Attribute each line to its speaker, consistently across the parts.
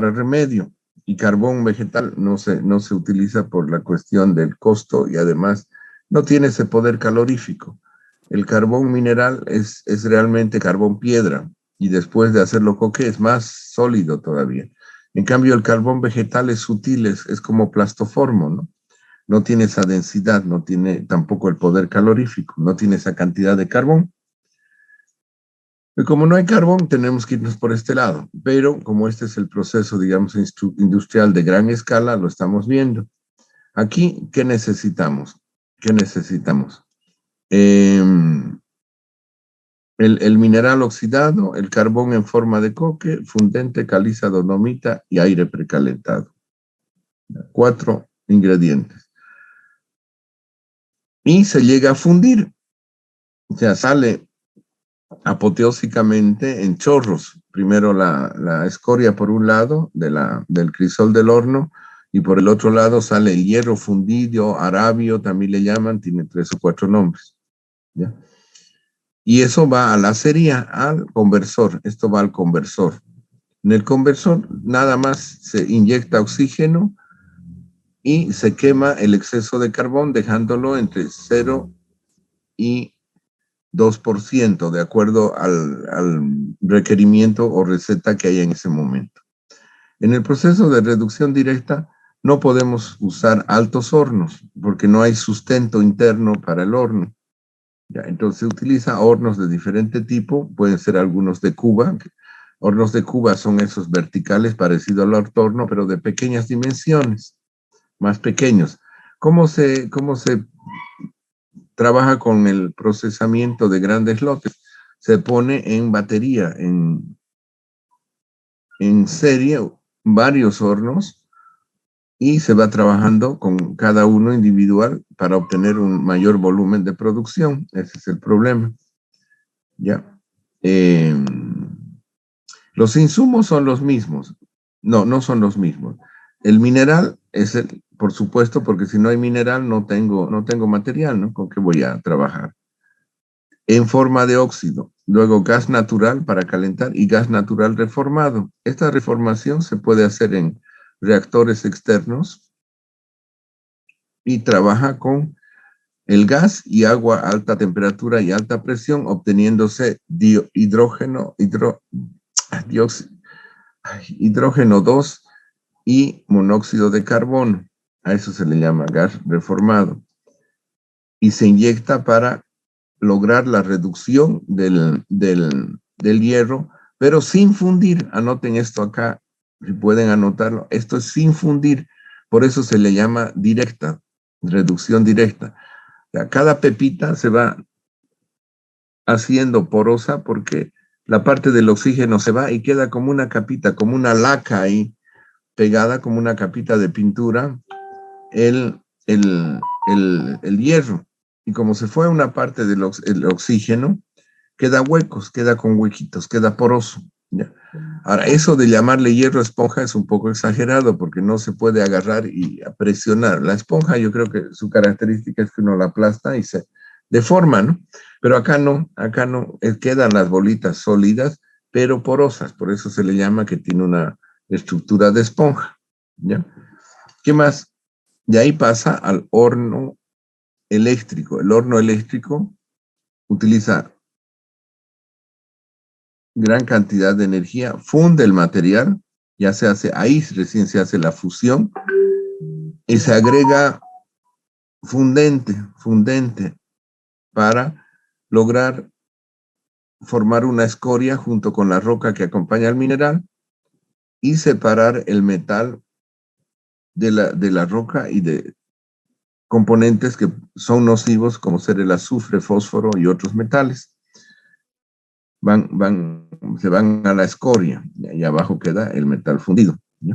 Speaker 1: remedio. Y carbón vegetal no se utiliza por la cuestión del costo y además no tiene ese poder calorífico. El carbón mineral es realmente carbón piedra y después de hacerlo coque es más sólido todavía. En cambio, el carbón vegetal es sutil, es como plastoformo, ¿no? No tiene esa densidad, no tiene tampoco el poder calorífico, no tiene esa cantidad de carbón. Y como no hay carbón, tenemos que irnos por este lado. Pero como este es el proceso, digamos, industrial de gran escala, lo estamos viendo. Aquí, ¿qué necesitamos? ¿Qué necesitamos? El mineral oxidado, el carbón en forma de coque, fundente, caliza, dolomita y aire precalentado. 4 ingredientes. Y se llega a fundir. O sea, sale apoteósicamente en chorros. Primero la escoria por un lado del crisol del horno y por el otro lado sale el hierro fundido, arabio, también le llaman, tiene 3 o 4 nombres. ¿Ya? Y eso va a la acería, al conversor. Esto va al conversor. En el conversor nada más se inyecta oxígeno y se quema el exceso de carbón dejándolo entre 0 y 2%, de acuerdo al requerimiento o receta que haya en ese momento. En el proceso de reducción directa no podemos usar altos hornos porque no hay sustento interno para el horno. ¿Ya? Entonces se utiliza hornos de diferente tipo, pueden ser algunos de Cuba. Hornos de Cuba son esos verticales parecidos al horno, pero de pequeñas dimensiones, más pequeños. ¿Cómo se trabaja con el procesamiento de grandes lotes? Se pone en batería, en serie, varios hornos, y se va trabajando con cada uno individual para obtener un mayor volumen de producción. Ese es el problema. ¿Ya? Los insumos son los mismos. No, no son los mismos. El mineral es por supuesto, porque si no hay mineral no tengo material, ¿no? ¿Con qué voy a trabajar? En forma de óxido. Luego gas natural para calentar y gas natural reformado. Esta reformación se puede hacer en reactores externos y trabaja con el gas y agua a alta temperatura y alta presión, obteniéndose hidrógeno 2 y monóxido de carbono. A eso se le llama gas reformado. Y se inyecta para lograr la reducción del hierro, pero sin fundir. Anoten esto acá, si pueden anotarlo. Esto es sin fundir, por eso se le llama directa, reducción directa. O sea, cada pepita se va haciendo porosa porque la parte del oxígeno se va y queda como una capita, como una laca ahí, pegada como una capita de pintura, el hierro. Y como se fue una parte del oxígeno, queda huecos, queda con huequitos, queda poroso. ¿Ya? Ahora, eso de llamarle hierro esponja es un poco exagerado porque no se puede agarrar y presionar. La esponja, yo creo que su característica es que uno la aplasta y se deforma, ¿no? Pero acá no, quedan las bolitas sólidas, pero porosas. Por eso se le llama que tiene una estructura de esponja. ¿Ya? ¿Qué más? De ahí pasa al horno eléctrico. El horno eléctrico utiliza gran cantidad de energía, funde el material, ya se hace, ahí recién se hace la fusión, y se agrega fundente, para lograr formar una escoria junto con la roca que acompaña al mineral y separar el metal de la roca y de componentes que son nocivos, como ser el azufre, fósforo y otros metales. Se van a la escoria y ahí abajo queda el metal fundido. ¿Ya?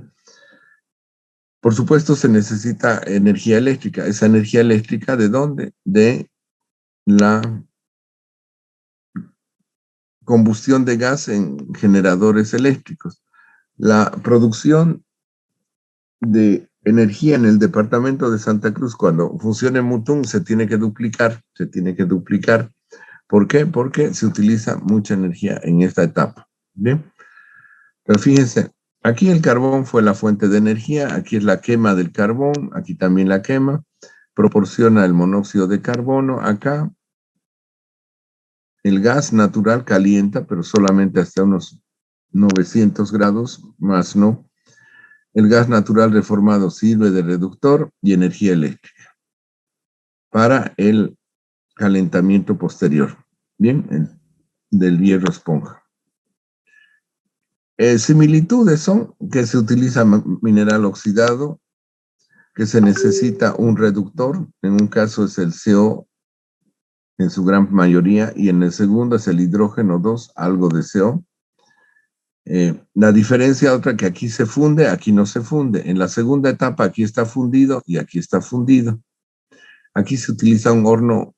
Speaker 1: Por supuesto, se necesita energía eléctrica. ¿Esa energía eléctrica de dónde? De la combustión de gas en generadores eléctricos. La producción de energía en el departamento de Santa Cruz, cuando funcione Mutum, se tiene que duplicar. ¿Por qué? Porque se utiliza mucha energía en esta etapa. ¿Bien? Pero fíjense, Aquí el carbón fue la fuente de energía, aquí es la quema del carbón, aquí también la quema, proporciona el monóxido de carbono. Acá el gas natural calienta, pero solamente hasta unos 900 grados, más no. El gas natural reformado sirve de reductor y energía eléctrica para el calentamiento posterior, bien, del hierro esponja. Similitudes son que se utiliza mineral oxidado, que se necesita un reductor, en un caso es el CO en su gran mayoría, y en el segundo es el hidrógeno 2, algo de CO. La diferencia otra que aquí se funde, aquí no se funde. En la segunda etapa aquí está fundido y aquí está fundido. Aquí se utiliza un horno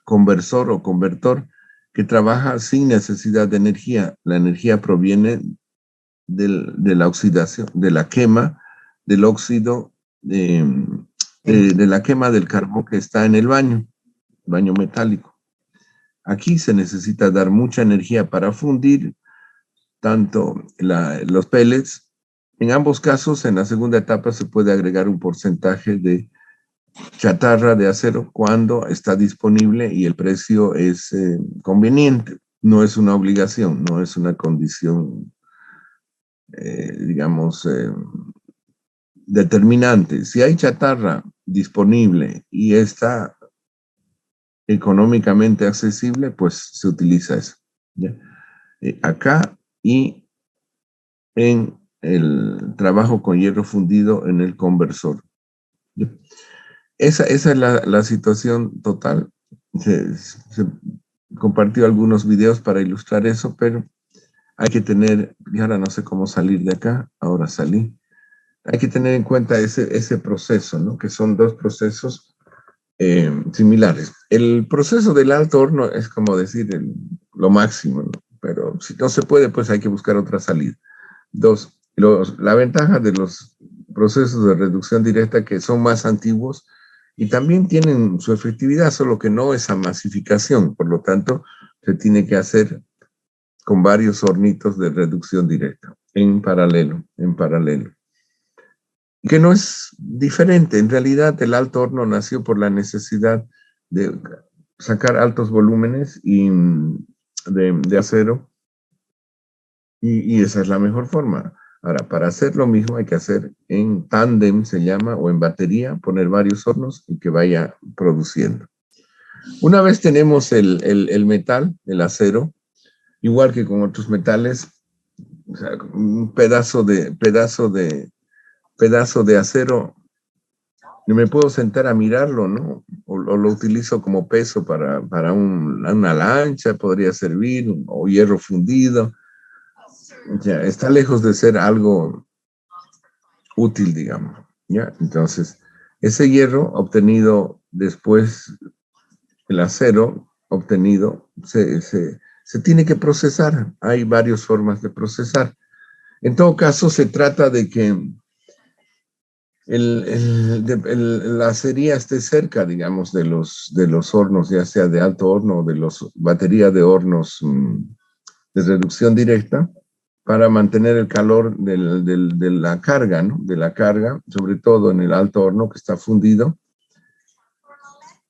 Speaker 1: conversor o convertor que trabaja sin necesidad de energía. La energía proviene de la oxidación, de la quema del óxido, de la quema del carbón que está en el baño metálico. Aquí se necesita dar mucha energía para fundir tanto los pellets. En ambos casos, en la segunda etapa se puede agregar un porcentaje de chatarra de acero cuando está disponible y el precio es conveniente. No es una obligación, no es una condición, digamos, determinante. Si hay chatarra disponible y está económicamente accesible, pues se utiliza eso. ¿Ya? Acá y en el trabajo con hierro fundido en el conversor. ¿Ya? Esa es la situación total. Se compartió algunos videos para ilustrar eso, pero hay que tener, y ahora no sé cómo salir de acá, ahora salí. Hay que tener en cuenta ese proceso, ¿no? Que son dos procesos similares. El proceso del alto horno es como decir lo máximo, ¿no? Pero si no se puede, pues hay que buscar otra salida. Dos, la ventaja de los procesos de reducción directa que son más antiguos y también tienen su efectividad, solo que no esa masificación. Por lo tanto, se tiene que hacer con varios hornitos de reducción directa, en paralelo, en paralelo. Que no es diferente. En realidad, el alto horno nació por la necesidad de sacar altos volúmenes de acero y esa es la mejor forma. Ahora, para hacer lo mismo hay que hacer en tándem, se llama, o en batería, poner varios hornos y que vaya produciendo. Una vez tenemos el metal, el acero, igual que con otros metales, o sea, un pedazo de acero, yo me puedo sentar a mirarlo, ¿no? O lo utilizo como peso para una lancha, podría servir, o hierro fundido. Ya, está lejos de ser algo útil, digamos. ¿Ya? Entonces, ese hierro obtenido después, el acero obtenido, se tiene que procesar. Hay varias formas de procesar. En todo caso, se trata de que la acería esté cerca, digamos, de los hornos, ya sea de alto horno o de los baterías de hornos de reducción directa, para mantener el calor de la carga, ¿no? De la carga, sobre todo en el alto horno que está fundido.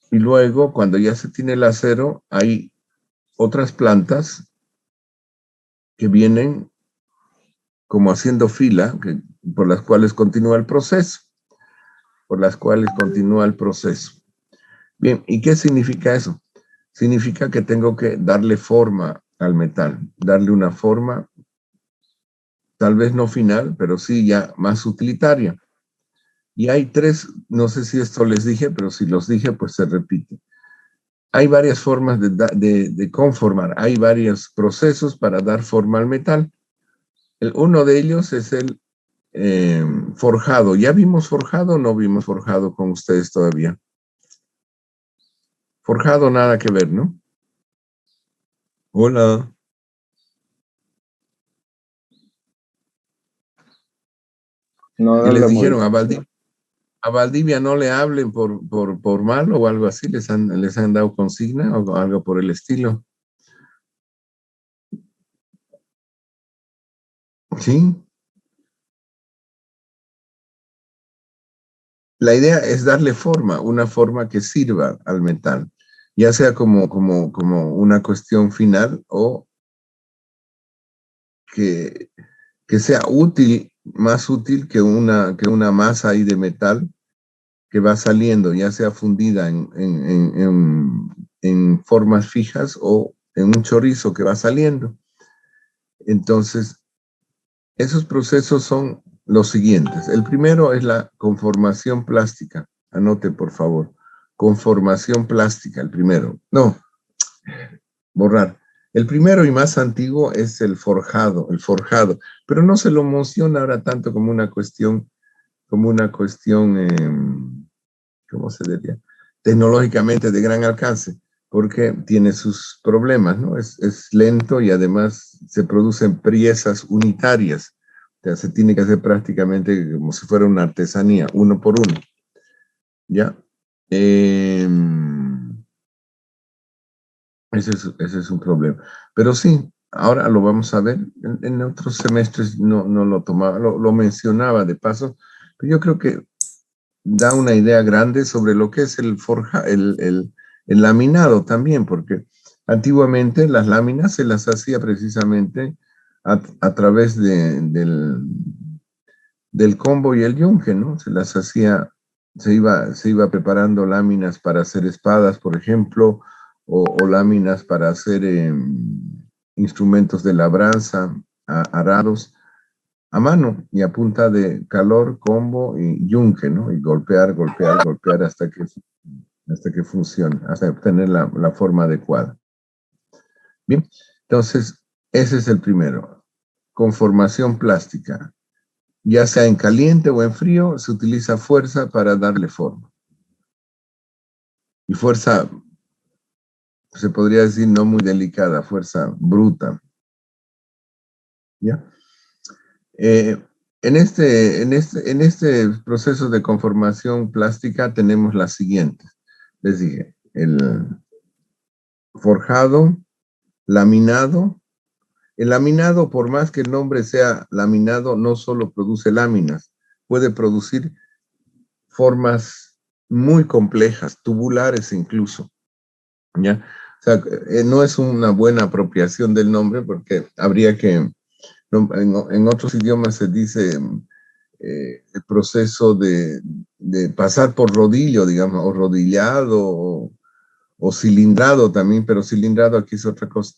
Speaker 1: Y luego, cuando ya se tiene el acero, hay otras plantas que vienen como haciendo fila, por las cuales continúa el proceso. Bien, ¿y qué significa eso? Significa que tengo que darle forma al metal, darle una forma, tal vez no final, pero sí ya más utilitaria. Y hay tres, no sé si esto les dije, pero si los dije, pues se repite. Hay varias formas de conformar, hay varios procesos para dar forma al metal. Uno de ellos es el forjado. ¿Ya vimos forjado o no vimos forjado con ustedes todavía? Forjado nada que ver, ¿no? Hola.
Speaker 2: No,
Speaker 1: Y les
Speaker 2: hablamos.
Speaker 1: dijeron a Valdivia no le hablen por mal o algo así, les han dado consigna o algo por el estilo. ¿Sí? la idea es darle forma, una forma que sirva al metal, ya sea como una cuestión final o que, que sea útil, más útil que una masa ahí de metal que va saliendo, ya sea fundida en formas fijas o en un chorizo que va saliendo. Entonces, esos procesos son los siguientes. El primero es la conformación plástica. Anote, por favor. Conformación plástica, el primero. No, borrar. El primero y más antiguo es el forjado, pero no se lo menciona ahora tanto como una cuestión, ¿cómo se diría? Tecnológicamente de gran alcance, porque tiene sus problemas, ¿no? Es lento y además se producen piezas unitarias. O sea, se tiene que hacer prácticamente como si fuera una artesanía, uno por uno. ¿Ya? Ese es un problema. Pero sí, ahora lo vamos a ver. En otros semestres no lo tomaba, lo mencionaba de paso, pero yo creo que da una idea grande sobre lo que es el laminado también, porque antiguamente las láminas se las hacía precisamente a través del combo y el yunque, ¿no? Se las hacía, se iba preparando láminas para hacer espadas, por ejemplo, o láminas para hacer instrumentos de labranza, arados, a mano y a punta de calor, combo y yunque, ¿no? Y golpear hasta que funcione, hasta obtener la forma adecuada. Bien, entonces, ese es el primero. Conformación plástica. Ya sea en caliente o en frío, se utiliza fuerza para darle forma. Y fuerza, se podría decir, no muy delicada, fuerza bruta. ¿Ya? En este proceso de conformación plástica tenemos las siguientes. Les dije, el forjado, laminado. El laminado, por más que el nombre sea laminado, no solo produce láminas, puede producir formas muy complejas, tubulares incluso, ¿ya? O sea, no es una buena apropiación del nombre porque habría que, en otros idiomas se dice el proceso de pasar por rodillo, digamos, o rodillado, o cilindrado también, pero cilindrado aquí es otra cosa.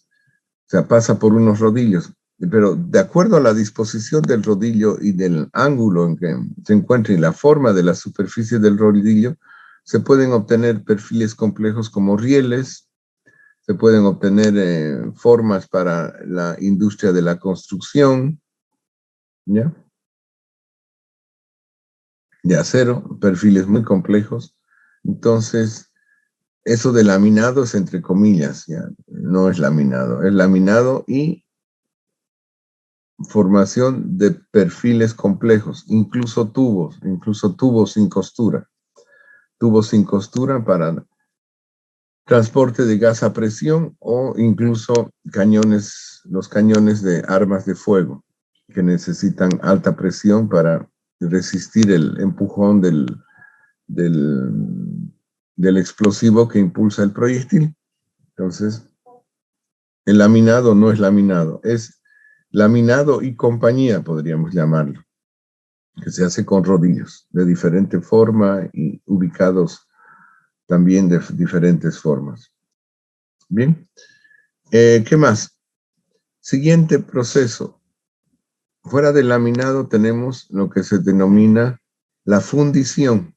Speaker 1: O sea, pasa por unos rodillos, pero de acuerdo a la disposición del rodillo y del ángulo en que se encuentra y la forma de la superficie del rodillo, se pueden obtener perfiles complejos como rieles, se pueden obtener formas para la industria de la construcción, ¿ya? De acero, perfiles muy complejos. Entonces, eso de laminado es entre comillas, ya no es laminado y formación de perfiles complejos, incluso tubos sin costura para transporte de gas a presión o incluso cañones, los cañones de armas de fuego que necesitan alta presión para resistir el empujón del explosivo que impulsa el proyectil. Entonces, el laminado no es laminado, es laminado y compañía, podríamos llamarlo, que se hace con rodillos de diferente forma y ubicados también de diferentes formas. Bien, ¿qué más? Siguiente proceso. Fuera del laminado tenemos lo que se denomina la fundición.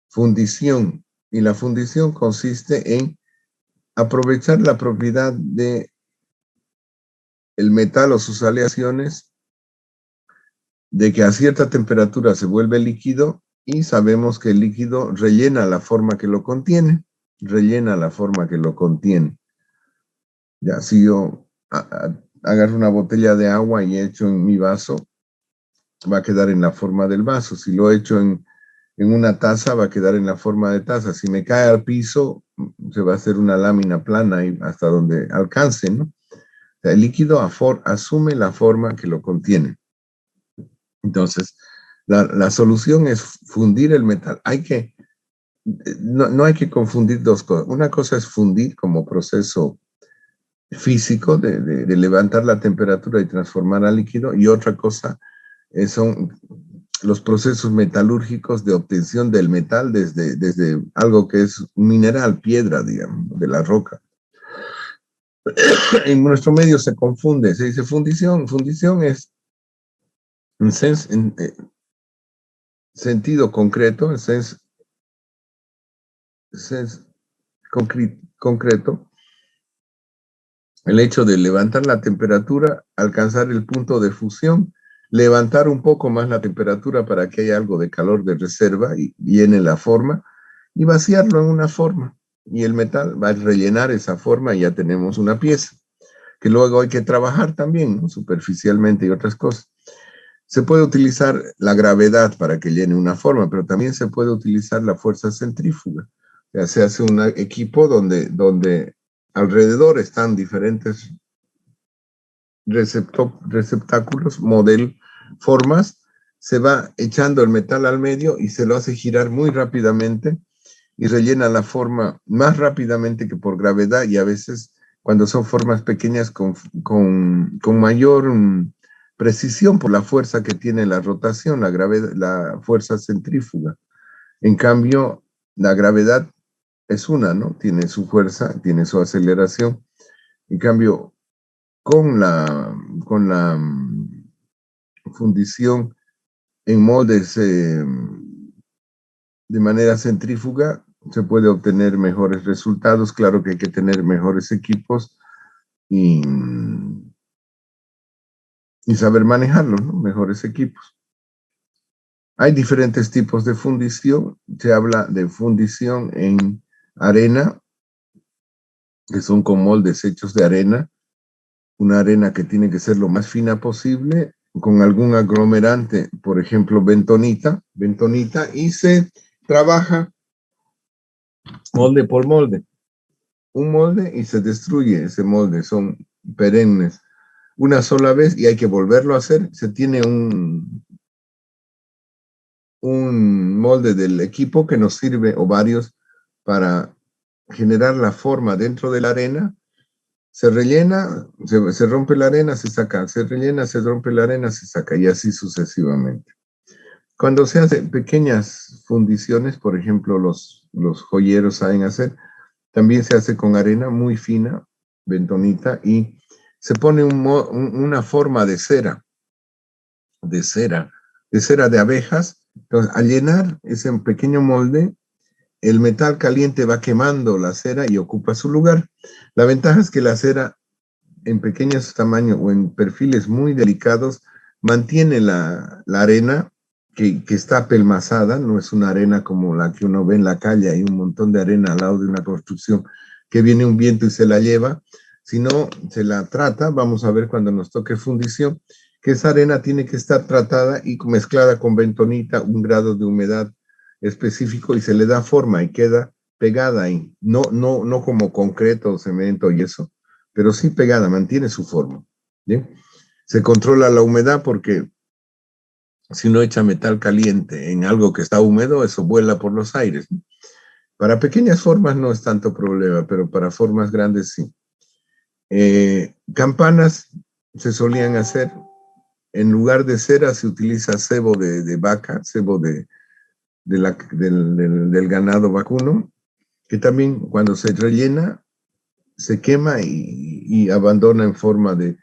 Speaker 1: Fundición. Y la fundición consiste en aprovechar la propiedad de el metal o sus aleaciones de que a cierta temperatura se vuelve líquido y sabemos que el líquido rellena la forma que lo contiene. Ya, si yo agarro una botella de agua y echo en mi vaso, va a quedar en la forma del vaso. Si lo echo en una taza, va a quedar en la forma de taza. Si me cae al piso, se va a hacer una lámina plana y hasta donde alcance, ¿no? O sea, el líquido asume la forma que lo contiene. Entonces, La solución es fundir el metal. No hay que confundir dos cosas. Una cosa es fundir como proceso físico de levantar la temperatura y transformar a líquido, y otra cosa son los procesos metalúrgicos de obtención del metal desde algo que es un mineral, piedra, digamos, de la roca. En nuestro medio se confunde, se dice fundición. Fundición es en sentido concreto, en concreto, el hecho de levantar la temperatura, alcanzar el punto de fusión, levantar un poco más la temperatura para que haya algo de calor de reserva y viene la forma, y vaciarlo en una forma. Y el metal va a rellenar esa forma y ya tenemos una pieza, que luego hay que trabajar también, ¿no? Superficialmente y otras cosas. Se puede utilizar la gravedad para que llene una forma, pero también se puede utilizar la fuerza centrífuga. O sea, se hace un equipo donde alrededor están diferentes receptáculos, formas, se va echando el metal al medio y se lo hace girar muy rápidamente y rellena la forma más rápidamente que por gravedad, y a veces cuando son formas pequeñas con mayor precisión por la fuerza que tiene la rotación, la gravedad, la fuerza centrífuga. En cambio, la gravedad es una, ¿no? Tiene su fuerza, tiene su aceleración. En cambio, con la fundición en moldes de manera centrífuga, se puede obtener mejores resultados. Claro que hay que tener mejores equipos y saber manejarlos, ¿no? Mejores equipos. Hay diferentes tipos de fundición. Se habla de fundición en arena, que son con moldes hechos de arena. Una arena que tiene que ser lo más fina posible, con algún aglomerante, por ejemplo, bentonita, y se trabaja molde por molde. Un molde y se destruye ese molde, son perennes. Una sola vez y hay que volverlo a hacer. Se tiene un molde del equipo que nos sirve, o varios, para generar la forma dentro de la arena. Se rellena, se rompe la arena, se saca, se rellena, se rompe la arena, se saca, y así sucesivamente. Cuando se hacen pequeñas fundiciones, por ejemplo, los joyeros saben hacer, también se hace con arena muy fina, bentonita, y se pone una forma de cera de abejas. Entonces, al llenar ese pequeño molde, el metal caliente va quemando la cera y ocupa su lugar. La ventaja es que la cera, en pequeños tamaños o en perfiles muy delicados, mantiene la arena que está apelmazada. No es una arena como la que uno ve en la calle, hay un montón de arena al lado de una construcción que viene un viento y se la lleva, sino se la trata. Vamos a ver cuando nos toque fundición, que esa arena tiene que estar tratada y mezclada con bentonita, un grado de humedad específico, y se le da forma y queda pegada ahí, no como concreto, cemento y eso, pero sí pegada, mantiene su forma. ¿Bien? Se controla la humedad porque si uno echa metal caliente en algo que está húmedo, eso vuela por los aires, ¿no? Para pequeñas formas no es tanto problema, pero para formas grandes sí. Campanas se solían hacer, en lugar de cera se utiliza cebo de vaca, cebo del ganado vacuno, que también cuando se rellena se quema y abandona en forma de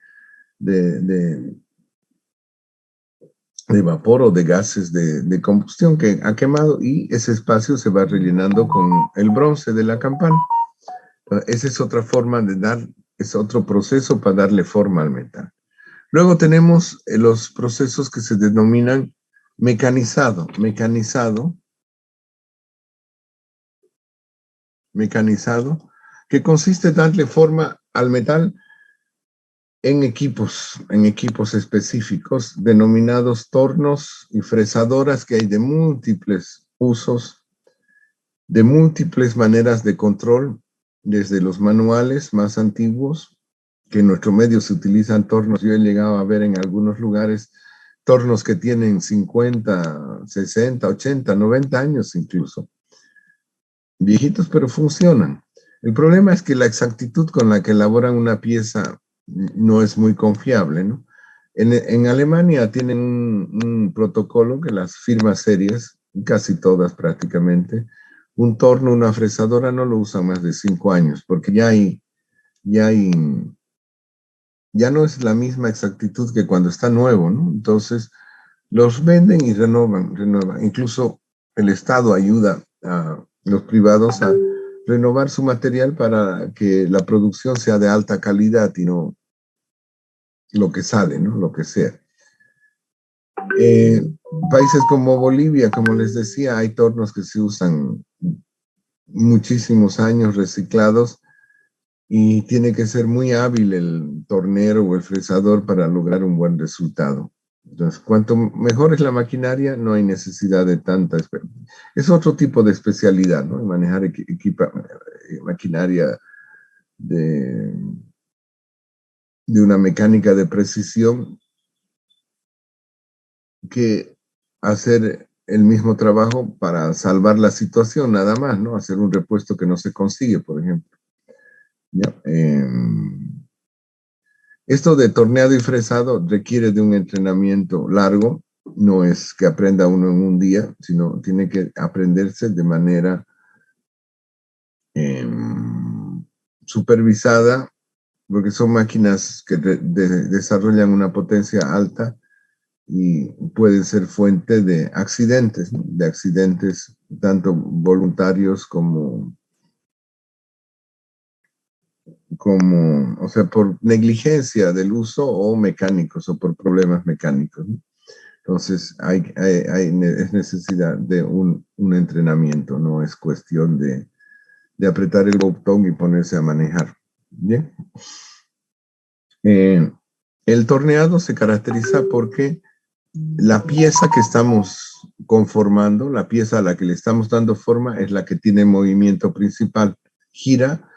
Speaker 1: vapor o de gases de combustión que ha quemado, y ese espacio se va rellenando con el bronce de la campana. Esa es otra forma es otro proceso para darle forma al metal. Luego tenemos los procesos que se denominan mecanizado, que consiste en darle forma al metal en equipos específicos denominados tornos y fresadoras, que hay de múltiples usos, de múltiples maneras de control, desde los manuales más antiguos, que en nuestro medio se utilizan tornos. Yo he llegado a ver en algunos lugares tornos que tienen 50, 60, 80, 90 años incluso. Viejitos, pero funcionan. El problema es que la exactitud con la que elaboran una pieza no es muy confiable, ¿no? En Alemania tienen un protocolo que las firmas serias, casi todas prácticamente, un torno, una fresadora no lo usan más de 5 años, porque ya no es la misma exactitud que cuando está nuevo, ¿no? Entonces, los venden y renuevan. Incluso el Estado ayuda a los privados a renovar su material para que la producción sea de alta calidad y no lo que sale, ¿no? Lo que sea. Países como Bolivia, como les decía, hay tornos que se usan muchísimos años reciclados y tiene que ser muy hábil el tornero o el fresador para lograr un buen resultado. Entonces, cuanto mejor es la maquinaria, no hay necesidad de tanta... Es otro tipo de especialidad, ¿no? Manejar maquinaria de una mecánica de precisión que hacer el mismo trabajo para salvar la situación, nada más, ¿no? Hacer un repuesto que no se consigue, por ejemplo. ¿Ya? Esto de torneado y fresado requiere de un entrenamiento largo, no es que aprenda uno en un día, sino tiene que aprenderse de manera supervisada, porque son máquinas que desarrollan una potencia alta y pueden ser fuente de accidentes, ¿no? De accidentes tanto voluntarios como, o sea, por negligencia del uso o mecánicos o por problemas mecánicos, ¿no? Entonces, es necesidad de un entrenamiento, no es cuestión de apretar el botón y ponerse a manejar. Bien. El torneado se caracteriza porque la pieza que estamos conformando, la pieza a la que le estamos dando forma, es la que tiene movimiento principal. Gira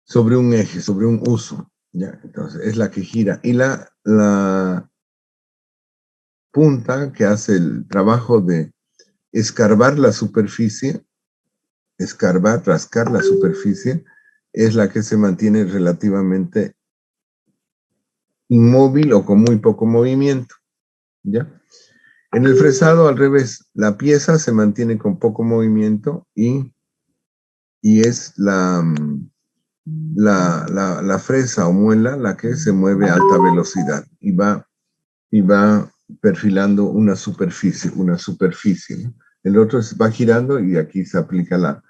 Speaker 1: sobre un eje, sobre un uso. ¿Ya? Entonces, es la que gira. Y la punta que hace el trabajo de escarbar la superficie, rascar la superficie, es la que se mantiene relativamente inmóvil o con muy poco movimiento, ¿ya? En el fresado, al revés, la pieza se mantiene con poco movimiento y es la fresa o muela la que se mueve a alta velocidad y va perfilando una superficie, ¿no? El otro va girando y aquí se aplica la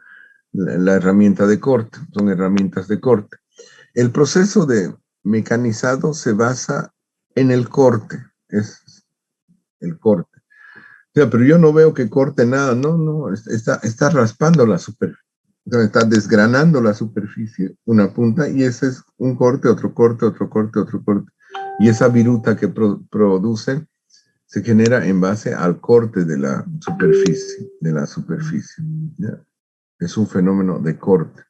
Speaker 1: herramienta de corte, son herramientas de corte. El proceso de mecanizado se basa en el corte, es el corte. O sea, pero yo no veo que corte nada, no, está raspando la superficie, está desgranando la superficie, una punta, y ese es un corte, otro corte, otro corte, otro corte. Y esa viruta que produce se genera en base al corte de la superficie, ¿ya? Es un fenómeno de corte,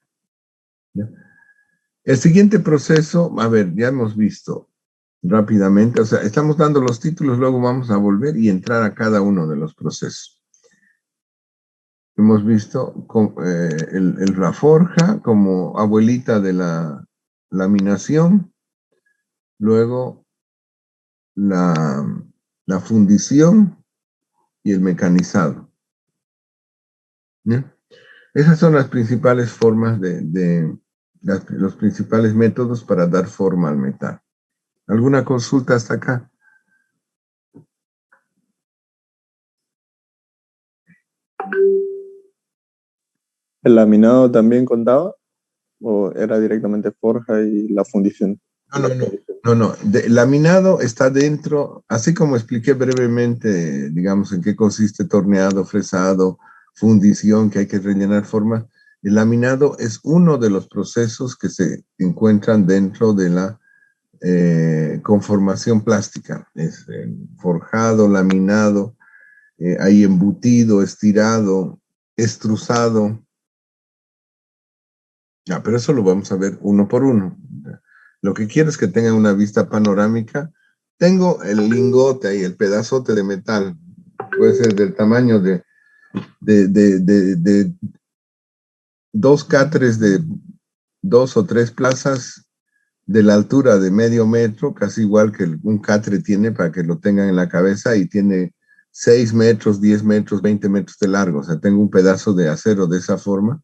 Speaker 1: ¿ya? El siguiente proceso, a ver, ya hemos visto rápidamente, o sea, estamos dando los títulos, luego vamos a volver y entrar a cada uno de los procesos. Hemos visto la forja como abuelita de la laminación, luego la fundición y el mecanizado. ¿Ya? Esas son las principales formas los principales métodos para dar forma al metal. ¿Alguna consulta hasta acá?
Speaker 2: ¿El laminado también contaba? ¿O era directamente forja y la fundición?
Speaker 1: No. Laminado está dentro, así como expliqué brevemente, digamos, en qué consiste torneado, fresado, fundición, que hay que rellenar forma. El laminado es uno de los procesos que se encuentran dentro de la conformación plástica. Es forjado, laminado, hay embutido, estirado, extrusado. Ya, pero eso lo vamos a ver uno por uno. Lo que quiero es que tengan una vista panorámica Tengo el lingote ahí, el pedazote de metal. Puede ser del tamaño de 2 catres de 2 o 3 plazas, de la altura de medio metro, casi igual que un catre tiene para que lo tengan en la cabeza, y tiene 6 metros, 10 metros, 20 metros de largo. O sea, tengo un pedazo de acero de esa forma,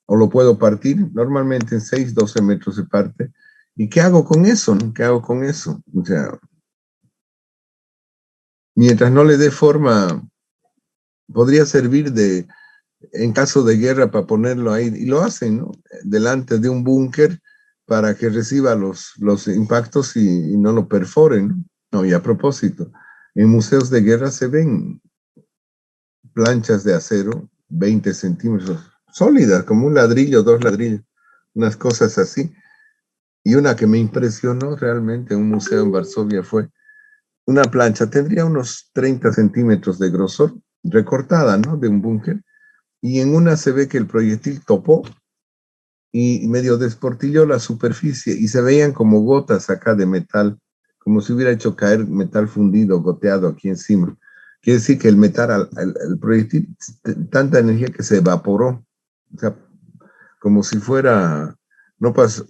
Speaker 1: o lo puedo partir, normalmente en 6, 12 metros se parte. ¿Y qué hago con eso? ¿No? ¿Qué hago con eso? O sea, mientras no le dé forma, podría servir en caso de guerra para ponerlo ahí, y lo hacen, ¿no? Delante de un búnker para que reciba los impactos y no lo perforen, ¿no? No, y a propósito, en museos de guerra se ven planchas de acero 20 centímetros, sólidas, como un ladrillo, 2 ladrillos, unas cosas así. Y una que me impresionó realmente en un museo en Varsovia fue una plancha, tendría unos 30 centímetros de grosor, recortada, ¿no? De un búnker, y en una se ve que el proyectil topó y medio desportilló la superficie y se veían como gotas acá de metal, como si hubiera hecho caer metal fundido, goteado aquí encima. Quiere decir que el metal, el proyectil, tanta energía que se evaporó, o sea, como si fuera, no pasó.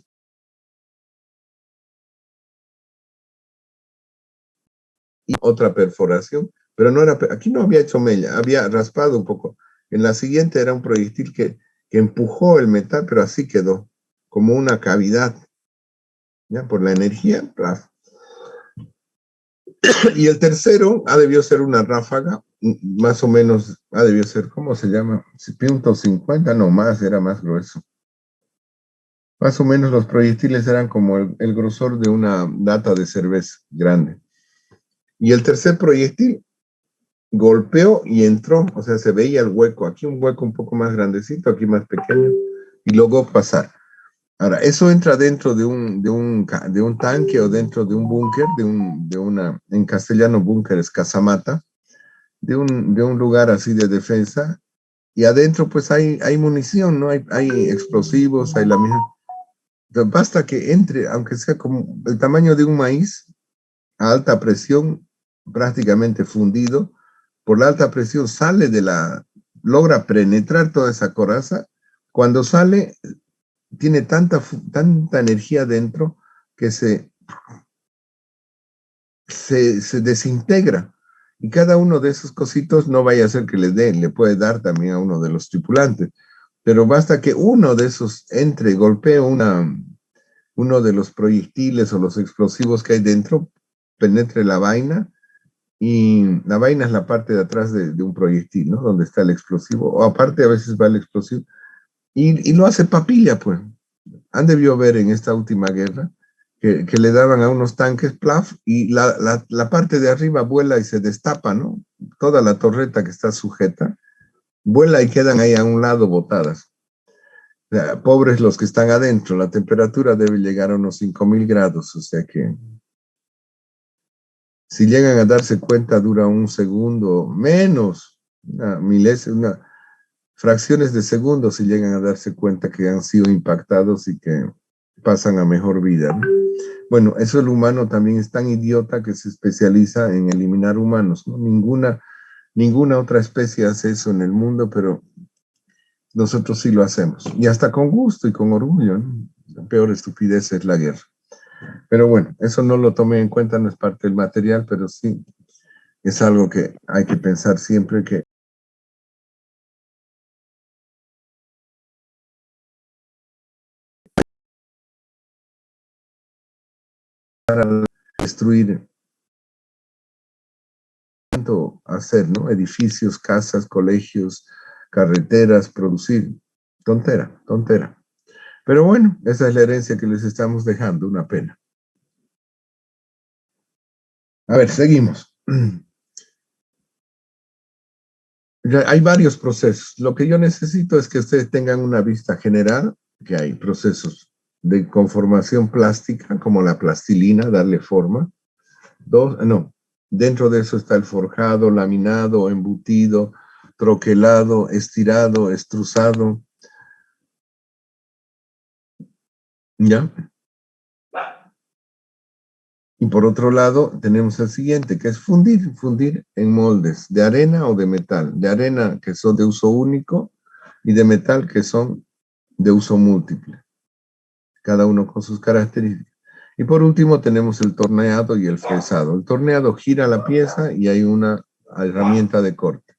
Speaker 1: Y otra perforación, pero no era, aquí no había hecho mella, había raspado un poco. En la siguiente era un proyectil que empujó el metal, pero así quedó, como una cavidad, ¿ya? Por la energía, plaf. Y el tercero debió ser una ráfaga, más o menos, debió ser, ¿cómo se llama? 150, no más, era más grueso. Más o menos los proyectiles eran como el grosor de una lata de cerveza grande. Y el tercer proyectil golpeó y entró, o sea, se veía el hueco, aquí un hueco un poco más grandecito, aquí más pequeño, y logró pasar. Ahora, eso entra dentro de un tanque o dentro de un búnker, en castellano búnker es casamata, de un lugar así de defensa, y adentro pues hay munición, ¿no? Hay explosivos, hay la misma. Entonces, basta que entre, aunque sea como el tamaño de un maíz, a alta presión, prácticamente fundido, por la alta presión logra penetrar toda esa coraza. Cuando sale, tiene tanta energía dentro que se desintegra. Y cada uno de esos cositos no vaya a ser que le puede dar también a uno de los tripulantes. Pero basta que uno de esos entre, golpee uno de los proyectiles o los explosivos que hay dentro, penetre la vaina, y la vaina es la parte de atrás de un proyectil, ¿no? Donde está el explosivo, o aparte a veces va el explosivo, y lo hace papilla, pues. Han debido ver en esta última guerra que le daban a unos tanques, plaf, y la parte de arriba vuela y se destapa, ¿no? Toda la torreta que está sujeta, vuela y quedan ahí a un lado botadas. O sea, pobres los que están adentro, la temperatura debe llegar a unos 5000 grados, o sea que si llegan a darse cuenta dura un segundo, menos, fracciones de segundos si llegan a darse cuenta que han sido impactados y que pasan a mejor vida, ¿no? Bueno, eso el humano también es tan idiota que se especializa en eliminar humanos, ¿no? Ninguna otra especie hace eso en el mundo, pero nosotros sí lo hacemos. Y hasta con gusto y con orgullo, ¿no? La peor estupidez es la guerra. Pero bueno, eso no lo tomé en cuenta, no es parte del material, pero sí es algo que hay que pensar siempre que para destruir, tanto hacer, ¿no? Edificios, casas, colegios, carreteras, producir. Tontera, tontera. Pero bueno, esa es la herencia que les estamos dejando, una pena. A ver, seguimos. Hay varios procesos. Lo que yo necesito es que ustedes tengan una vista general, que hay procesos de conformación plástica, como la plastilina, darle forma. No, dentro de eso está el forjado, laminado, embutido, troquelado, estirado, extrusado. ¿Ya? Y por otro lado, tenemos el siguiente, que es fundir en moldes de arena o de metal. De arena que son de uso único y de metal que son de uso múltiple, cada uno con sus características. Y por último tenemos el torneado y el fresado. El torneado gira la pieza y hay una herramienta de corte.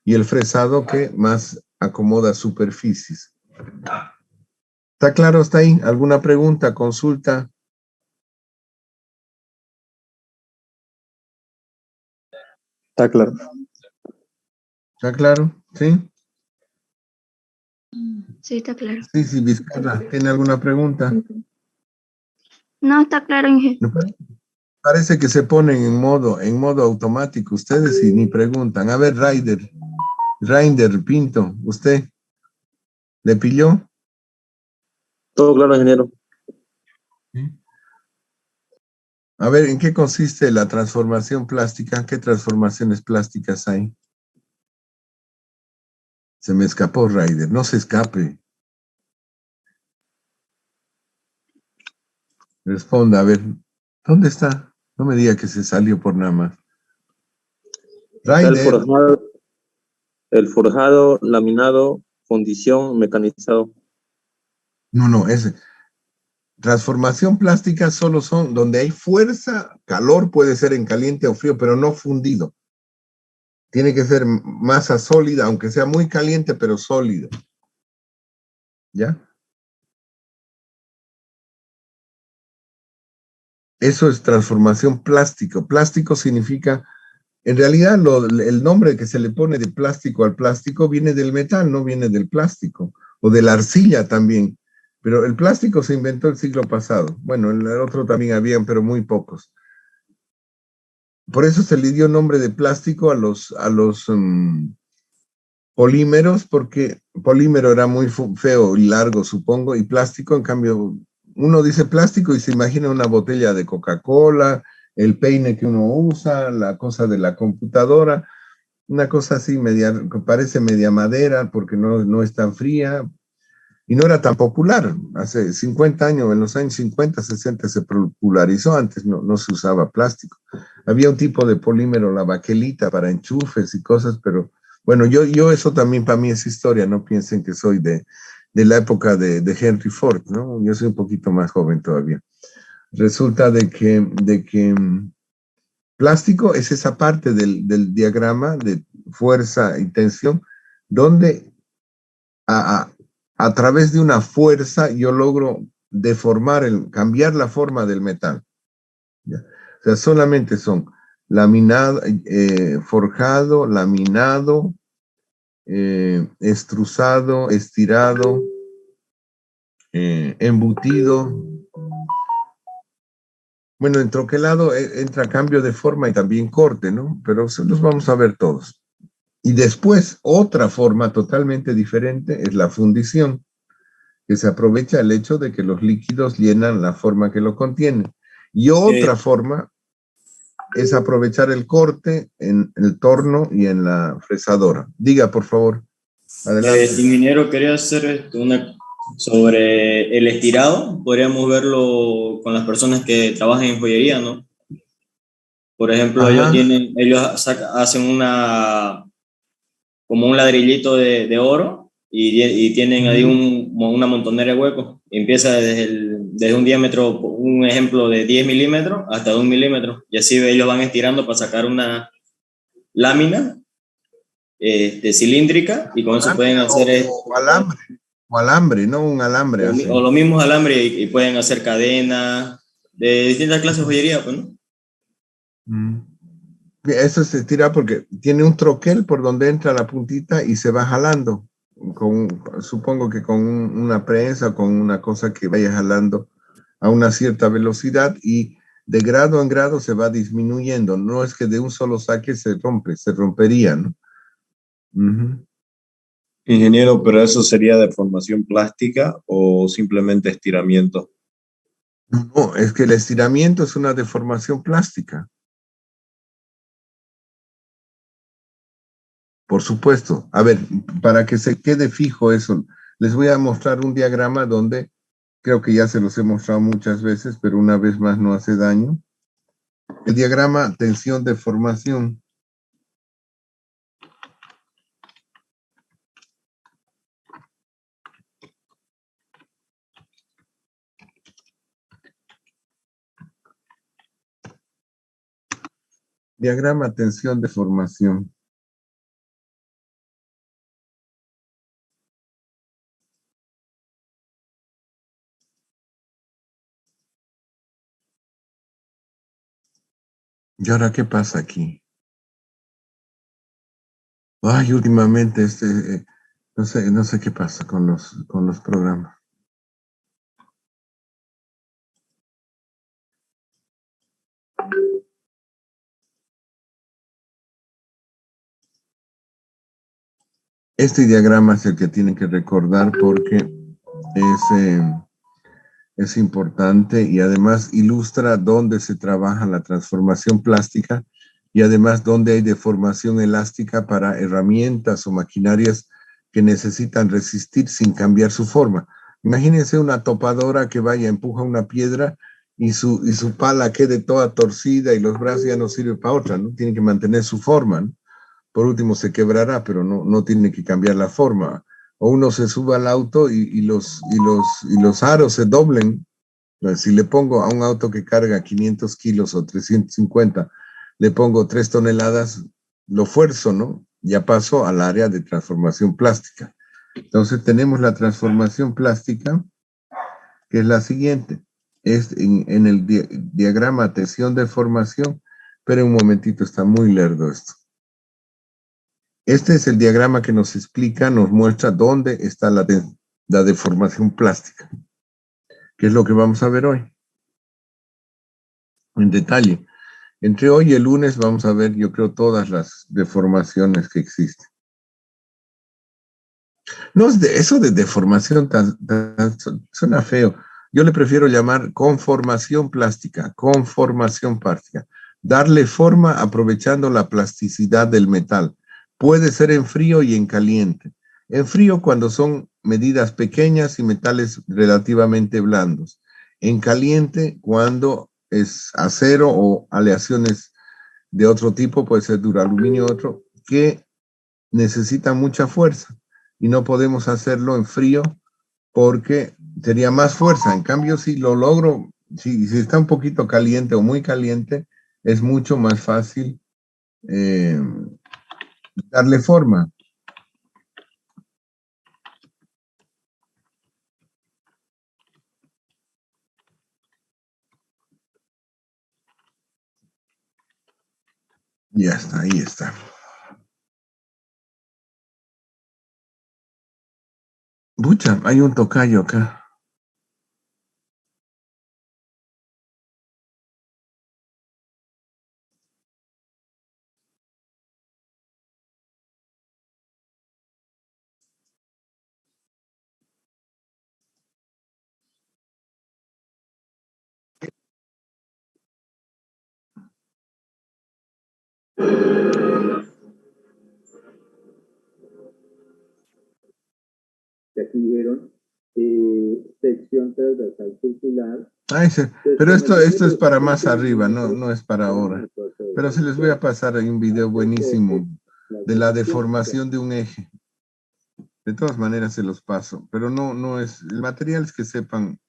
Speaker 1: Y el fresado que más acomoda superficies. ¿Está claro hasta ahí? ¿Alguna pregunta, consulta?
Speaker 2: Está claro.
Speaker 1: ¿Está claro? ¿Sí?
Speaker 3: Sí, está claro.
Speaker 1: Sí, Vizcarra, ¿tiene alguna pregunta?
Speaker 3: No, está claro, ingeniero.
Speaker 1: Parece que se ponen en modo automático ustedes y ni preguntan. A ver, Reinder Pinto, ¿usted le pilló?
Speaker 4: Todo claro, ingeniero.
Speaker 1: ¿Sí? A ver, ¿en qué consiste la transformación plástica? ¿Qué transformaciones plásticas hay? Se me escapó, Reider, no se escape. Responda, a ver, ¿dónde está? No me diga que se salió por nada más.
Speaker 4: Está
Speaker 1: Reider,
Speaker 4: el forjado, laminado, fundición, mecanizado.
Speaker 1: no, ese. Transformación plástica solo son donde hay fuerza, calor, puede ser en caliente o frío, pero no fundido. Tiene que ser masa sólida, aunque sea muy caliente, pero sólido. ¿Ya? Eso es transformación plástico. Plástico significa, en realidad, el nombre que se le pone de plástico al plástico viene del metal, no viene del plástico, o de la arcilla también. Pero el plástico se inventó el siglo pasado. Bueno, en el otro también habían, pero muy pocos. Por eso se le dio nombre de plástico a los polímeros, porque polímero era muy feo y largo, supongo, y plástico, en cambio, uno dice plástico y se imagina una botella de Coca-Cola, el peine que uno usa, la cosa de la computadora, una cosa así, que parece media madera porque no es tan fría, y no era tan popular. Hace 50 años, en los años 50, 60 se popularizó, antes no se usaba plástico. Había un tipo de polímero, la baquelita, para enchufes y cosas, pero bueno, yo eso también para mí es historia, no piensen que soy de la época de Henry Ford, ¿no? Yo soy un poquito más joven todavía. Resulta de que plástico es esa parte del diagrama de fuerza y tensión, donde a través de una fuerza yo logro deformar, cambiar la forma del metal. ¿Ya? O sea, solamente son laminado, forjado, laminado, extrusado, estirado, embutido. Bueno, en troquelado entra cambio de forma y también corte, ¿no? Pero los vamos a ver todos. Y después, otra forma totalmente diferente es la fundición, que se aprovecha el hecho de que los líquidos llenan la forma que lo contienen. Y otra forma es aprovechar el corte en el torno y en la fresadora. Diga, por favor. Adelante.
Speaker 5: Ingeniero, quería hacer sobre el estirado. Podríamos verlo con las personas que trabajan en joyería, ¿no? Por ejemplo, ellos hacen como un ladrillito de oro y tienen ahí una montonera de huecos. Empieza desde un diámetro, un ejemplo de 10 milímetros hasta 1 milímetro. Y así ellos van estirando para sacar una lámina cilíndrica y con eso pueden hacer...
Speaker 1: O alambre, no un alambre.
Speaker 5: O los mismos alambres y pueden hacer cadenas de distintas clases de joyería, pues, ¿no?
Speaker 1: Eso se tira porque tiene un troquel por donde entra la puntita y se va jalando, supongo que con una prensa o con una cosa que vaya jalando a una cierta velocidad y de grado en grado se va disminuyendo. No es que de un solo saque se rompería, ¿no?
Speaker 6: Ingeniero, ¿pero eso sería deformación plástica o simplemente estiramiento?
Speaker 1: No, es que el estiramiento es una deformación plástica. Por supuesto. A ver, para que se quede fijo eso, les voy a mostrar un diagrama donde creo que ya se los he mostrado muchas veces, pero una vez más no hace daño. El diagrama tensión-deformación. Diagrama tensión-deformación. ¿Y ahora qué pasa aquí? Ay, últimamente no sé qué pasa con los programas. Este diagrama es el que tienen que recordar porque es importante y además ilustra dónde se trabaja la transformación plástica y además dónde hay deformación elástica para herramientas o maquinarias que necesitan resistir sin cambiar su forma. Imagínense una topadora que vaya, empuja una piedra y su pala quede toda torcida y los brazos ya no sirven para otra, ¿no? Tiene que mantener su forma, ¿no? Por último se quebrará, pero no tiene que cambiar la forma. O uno se sube al auto y los aros se doblen. Si le pongo a un auto que carga 500 kilos o 350, le pongo 3 toneladas, lo fuerzo, ¿no? Ya paso al área de transformación plástica. Entonces tenemos la transformación plástica, que es la siguiente. Es en el diagrama tensión-deformación, pero un momentito, está muy lerdo esto. Este es el diagrama que nos explica, nos muestra dónde está la deformación plástica, que es lo que vamos a ver hoy, en detalle. Entre hoy y el lunes vamos a ver, yo creo, todas las deformaciones que existen. No, eso de deformación suena feo. Yo le prefiero llamar conformación plástica, darle forma aprovechando la plasticidad del metal. Puede ser en frío y en caliente. En frío cuando son medidas pequeñas y metales relativamente blandos. En caliente cuando es acero o aleaciones de otro tipo, puede ser duraluminio otro, que necesita mucha fuerza y no podemos hacerlo en frío porque sería más fuerza. En cambio, si lo logro, si está un poquito caliente o muy caliente, es mucho más fácil eh, darle forma. Ya está, ahí está. Pucha, hay un tocayo acá.
Speaker 7: Que aquí vieron sección transversal circular.
Speaker 1: Ay, pero esto es para más arriba, no es para ahora. Pero se les voy a pasar ahí un video buenísimo de la deformación de un eje. De todas maneras se los paso, pero no es, el material es que sepan,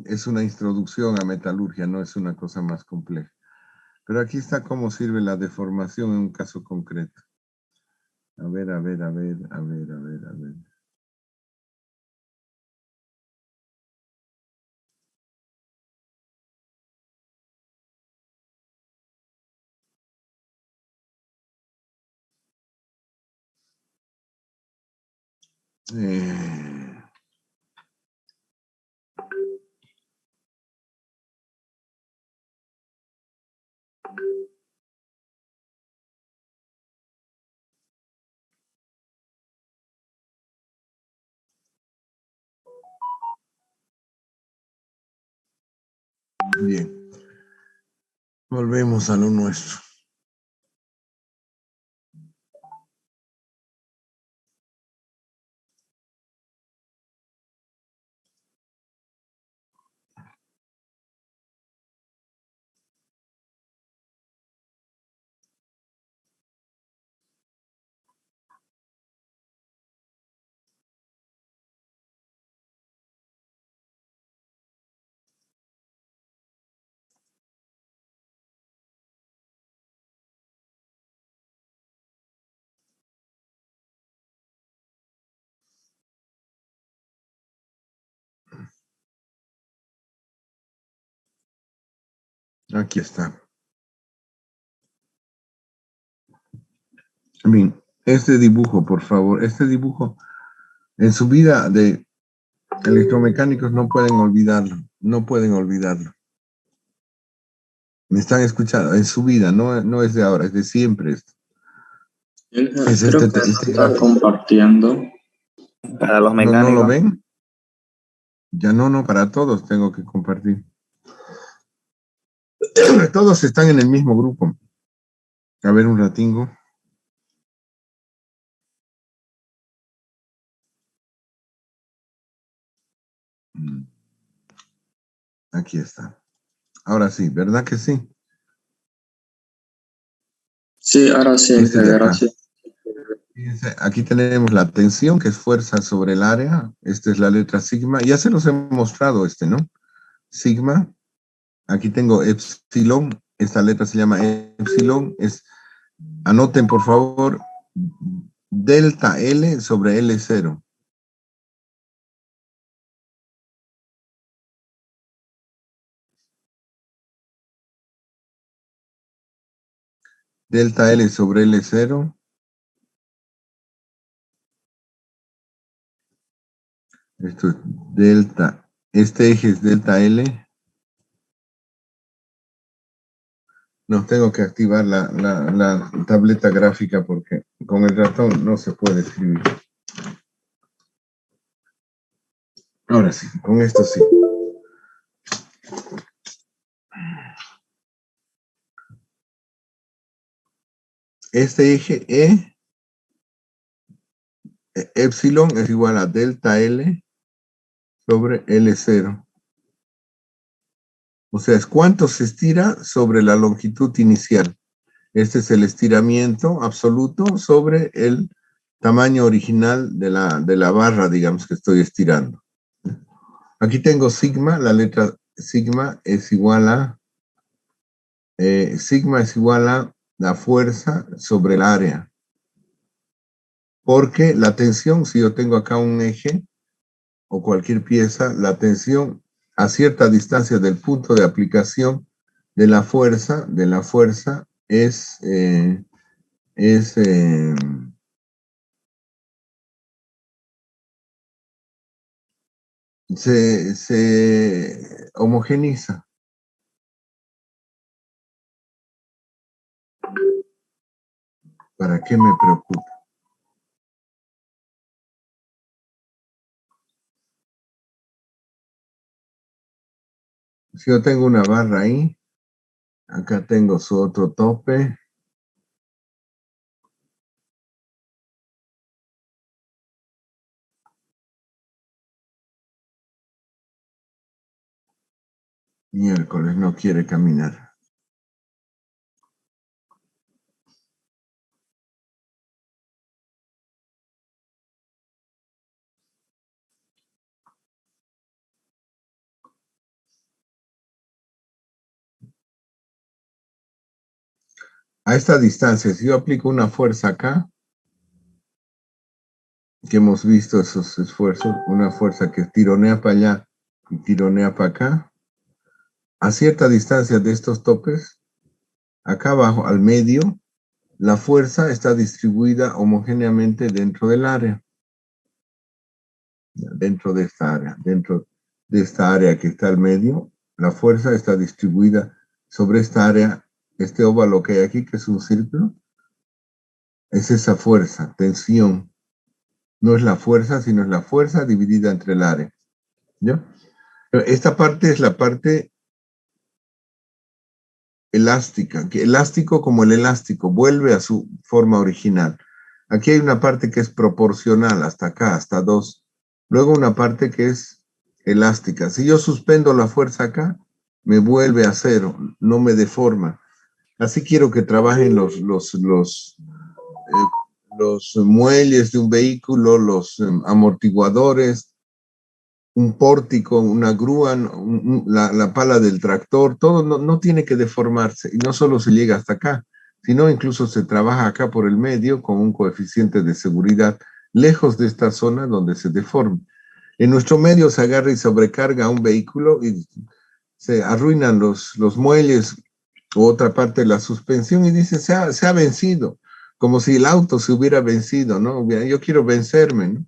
Speaker 1: es una introducción a metalurgia, no es una cosa más compleja. Pero aquí está cómo sirve la deformación en un caso concreto. A ver. Eh, bien, volvemos a lo nuestro. Aquí está. Bien, este dibujo, por favor, este dibujo, en su vida de electromecánicos no pueden olvidarlo, no pueden olvidarlo. Me están escuchando, en su vida, no es de ahora, es de siempre esto. Es
Speaker 8: Creo
Speaker 1: este,
Speaker 8: que
Speaker 1: este
Speaker 8: está compartiendo. Para los
Speaker 1: ¿No
Speaker 8: mecánicos.
Speaker 1: lo ven? Ya no, para todos tengo que compartir. Todos están en el mismo grupo. A ver un ratingo. Aquí está. Ahora sí, ¿verdad que sí?
Speaker 8: Sí, ahora sí,
Speaker 1: Este de acá.
Speaker 8: gracias.
Speaker 1: Fíjense, aquí tenemos la tensión, que es fuerza sobre el área. Esta es la letra sigma. Ya se los he mostrado ¿no? Sigma. Aquí tengo epsilon. Esta letra se llama epsilon. Anoten, por favor, delta L sobre L0. Delta L sobre L0. Esto es delta. Este eje es delta L. No, tengo que activar la tableta gráfica porque con el ratón no se puede escribir. Ahora sí, con esto sí. Este eje epsilon es igual a delta L sobre L0. O sea, es cuánto se estira sobre la longitud inicial. Este es el estiramiento absoluto sobre el tamaño original de la barra, digamos, que estoy estirando. Aquí tengo sigma, la letra sigma es igual a la fuerza sobre el área. Porque la tensión, si yo tengo acá un eje o cualquier pieza, la tensión a cierta distancia del punto de aplicación de la fuerza se homogeniza. ¿Para qué me preocupa? Si yo tengo una barra ahí, acá tengo su otro tope. Miércoles no quiere caminar. A esta distancia, si yo aplico una fuerza acá, que hemos visto esos esfuerzos, una fuerza que tironea para allá y tironea para acá, a cierta distancia de estos topes, acá abajo, al medio, la fuerza está distribuida homogéneamente dentro del área. Dentro de esta área que está al medio, la fuerza está distribuida sobre esta área, este óvalo que hay aquí, que es un círculo, es esa fuerza, tensión. No es la fuerza, sino es la fuerza dividida entre el área. ¿Ya? Esta parte es la parte elástica, que elástico como el elástico, vuelve a su forma original. Aquí hay una parte que es proporcional, hasta acá, hasta 2. Luego una parte que es elástica. Si yo suspendo la fuerza acá, me vuelve a cero, no me deforma. Así quiero que trabajen los muelles de un vehículo, los amortiguadores, un pórtico, una grúa, la pala del tractor, todo no tiene que deformarse. Y no solo se llega hasta acá, sino incluso se trabaja acá por el medio con un coeficiente de seguridad lejos de esta zona donde se deforma. En nuestro medio se agarra y sobrecarga un vehículo y se arruinan los muelles otra parte de la suspensión y dice, se ha vencido, como si el auto se hubiera vencido, ¿no? Yo quiero vencerme, ¿no?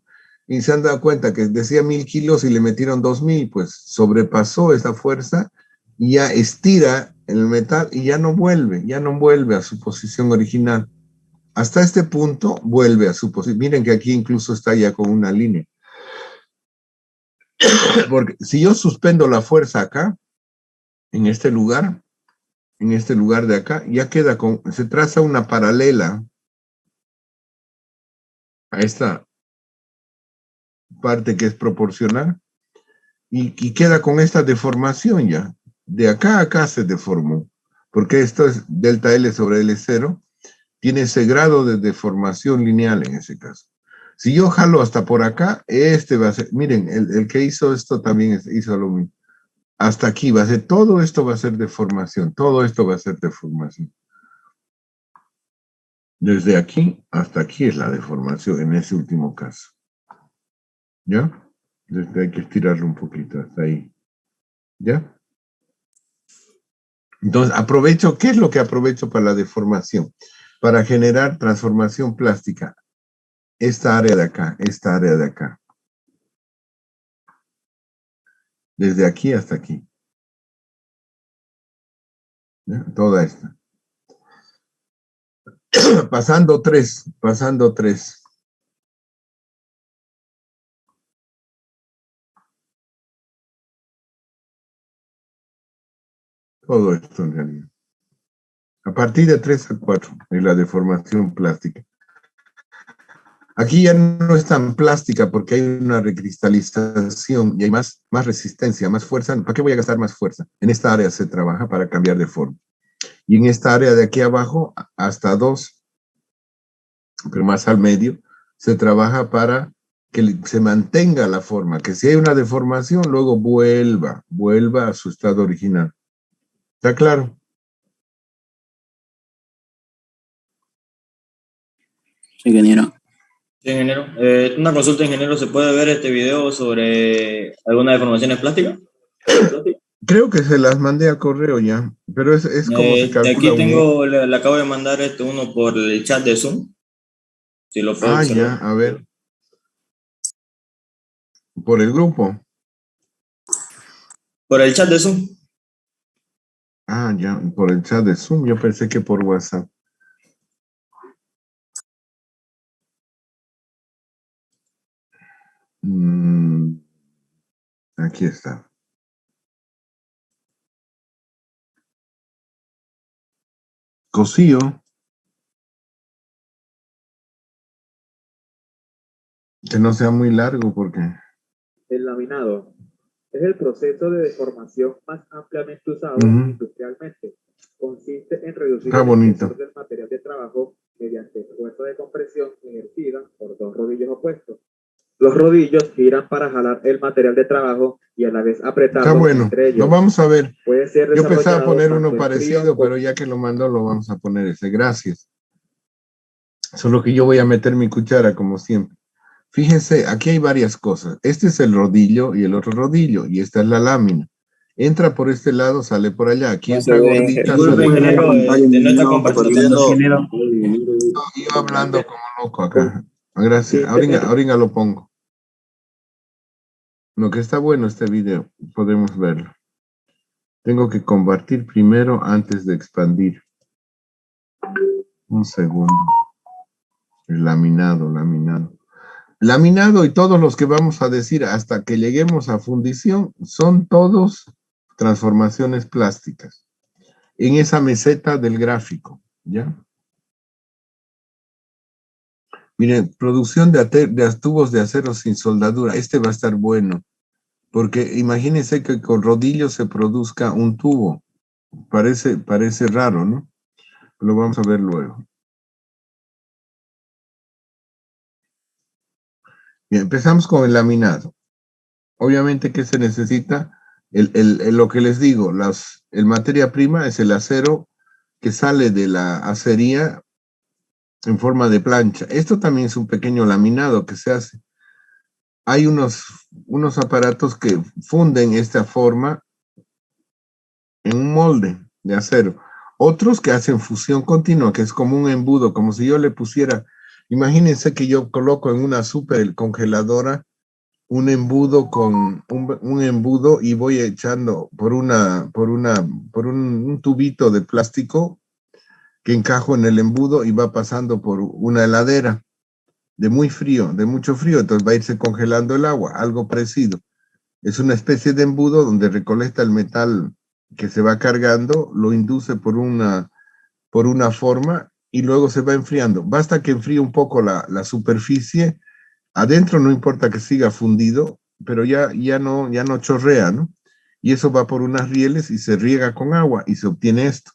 Speaker 1: Y se han dado cuenta que decía 1000 kilos y le metieron 2000, pues sobrepasó esa fuerza y ya estira el metal y ya no vuelve a su posición original. Hasta este punto vuelve a su posición. Miren que aquí incluso está ya con una línea. Porque si yo suspendo la fuerza acá, en este lugar de acá, ya queda se traza una paralela a esta parte que es proporcional y queda con esta deformación ya. De acá a acá se deformó, porque esto es delta L sobre L0, tiene ese grado de deformación lineal en ese caso. Si yo jalo hasta por acá, este va a ser, miren, el que hizo esto también hizo lo mismo. Hasta aquí va a ser, todo esto va a ser deformación, todo esto va a ser deformación. Desde aquí hasta aquí es la deformación en ese último caso. ¿Ya? Desde hay que estirarlo un poquito hasta ahí. ¿Ya? Entonces, aprovecho, ¿qué es lo que aprovecho para la deformación? Para generar transformación plástica. Esta área de acá, esta área de acá. Desde aquí hasta aquí. ¿Ya? Toda esta. Pasando tres. Todo esto en realidad. A partir de 3 a 4 es la deformación plástica. Aquí ya no es tan plástica porque hay una recristalización y hay más resistencia, más fuerza. ¿Para qué voy a gastar más fuerza? En esta área se trabaja para cambiar de forma. Y en esta área de aquí abajo, hasta 2, pero más al medio, se trabaja para que se mantenga la forma, que si hay una deformación, luego vuelva a su estado original. ¿Está claro?
Speaker 8: Ingeniero.
Speaker 5: Sí, ingeniero. Una consulta, ingeniero, ¿se puede ver este video sobre algunas deformaciones plásticas?
Speaker 1: Creo que se las mandé a correo ya, pero es como se calcula.
Speaker 5: Aquí tengo, le acabo de mandar uno por el chat de Zoom. Si lo puedo observar.
Speaker 1: Ya, a ver. ¿Por el grupo?
Speaker 5: Por el chat de Zoom.
Speaker 1: Ya, por el chat de Zoom. Yo pensé que por WhatsApp. Aquí está. Cosío. Que no sea muy largo porque...
Speaker 7: El laminado es el proceso de deformación más ampliamente usado industrialmente. Consiste en reducir el espesor del material de trabajo mediante fuerza de compresión ejercida por dos rodillos opuestos. Los rodillos giran para jalar el material de trabajo y a la vez apretarlo entre ellos.
Speaker 1: Lo vamos a ver.
Speaker 7: Puede ser
Speaker 1: Yo pensaba poner uno
Speaker 7: frío,
Speaker 1: parecido, pero ya que lo mandó, lo vamos a poner ese. Gracias. Solo que yo voy a meter mi cuchara, como siempre. Fíjense, aquí hay varias cosas. Este es el rodillo y el otro rodillo, y esta es la lámina. Entra por este lado, sale por allá. Aquí entra gordita.
Speaker 5: No está compartiendo.
Speaker 1: Yo hablando como loco acá. Gracias. Ahorita lo pongo. Lo que está bueno este video, podemos verlo. Tengo que compartir primero antes de expandir. Un segundo. El laminado. Laminado y todos los que vamos a decir hasta que lleguemos a fundición son todos transformaciones plásticas. En esa meseta del gráfico, ¿ya? Miren, producción de tubos de acero sin soldadura. Este va a estar bueno, porque imagínense que con rodillos se produzca un tubo. Parece raro, ¿no? Lo vamos a ver luego. Bien, empezamos con el laminado. Obviamente, ¿qué se necesita? Lo que les digo, el materia prima es el acero que sale de la acería en forma de plancha. Esto también es un pequeño laminado que se hace. Hay unos aparatos que funden esta forma en un molde de acero. Otros que hacen fusión continua, que es como un embudo, como si yo le pusiera, imagínense que yo coloco en una super congeladora un embudo un embudo y voy echando por un tubito de plástico que encajo en el embudo y va pasando por una heladera de mucho frío, entonces va a irse congelando el agua, algo parecido. Es una especie de embudo donde recolecta el metal que se va cargando, lo induce por una forma y luego se va enfriando. Basta que enfríe un poco la superficie. Adentro no importa que siga fundido, pero ya no chorrea, ¿no? Y eso va por unas rieles y se riega con agua y se obtiene esto.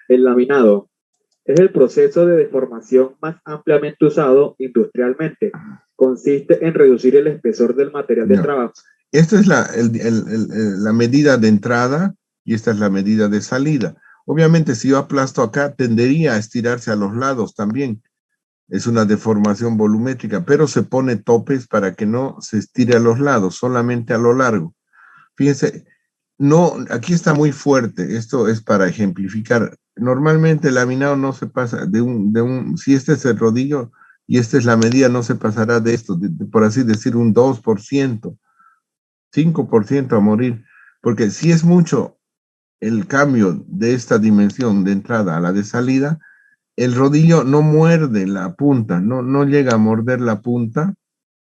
Speaker 7: El laminado es el proceso de deformación más ampliamente usado industrialmente. Consiste en reducir el espesor del material de trabajo.
Speaker 1: Esta es la medida de entrada y esta es la medida de salida. Obviamente, si yo aplasto acá, tendería a estirarse a los lados también. Es una deformación volumétrica, pero se pone topes para que no se estire a los lados, solamente a lo largo. Fíjense, no, aquí está muy fuerte. Esto es para ejemplificar. Normalmente el laminado no se pasa si este es el rodillo y esta es la medida, no se pasará de esto, por así decir, un 2%, 5% a morir. Porque si es mucho el cambio de esta dimensión de entrada a la de salida, el rodillo no muerde la punta, no llega a morder la punta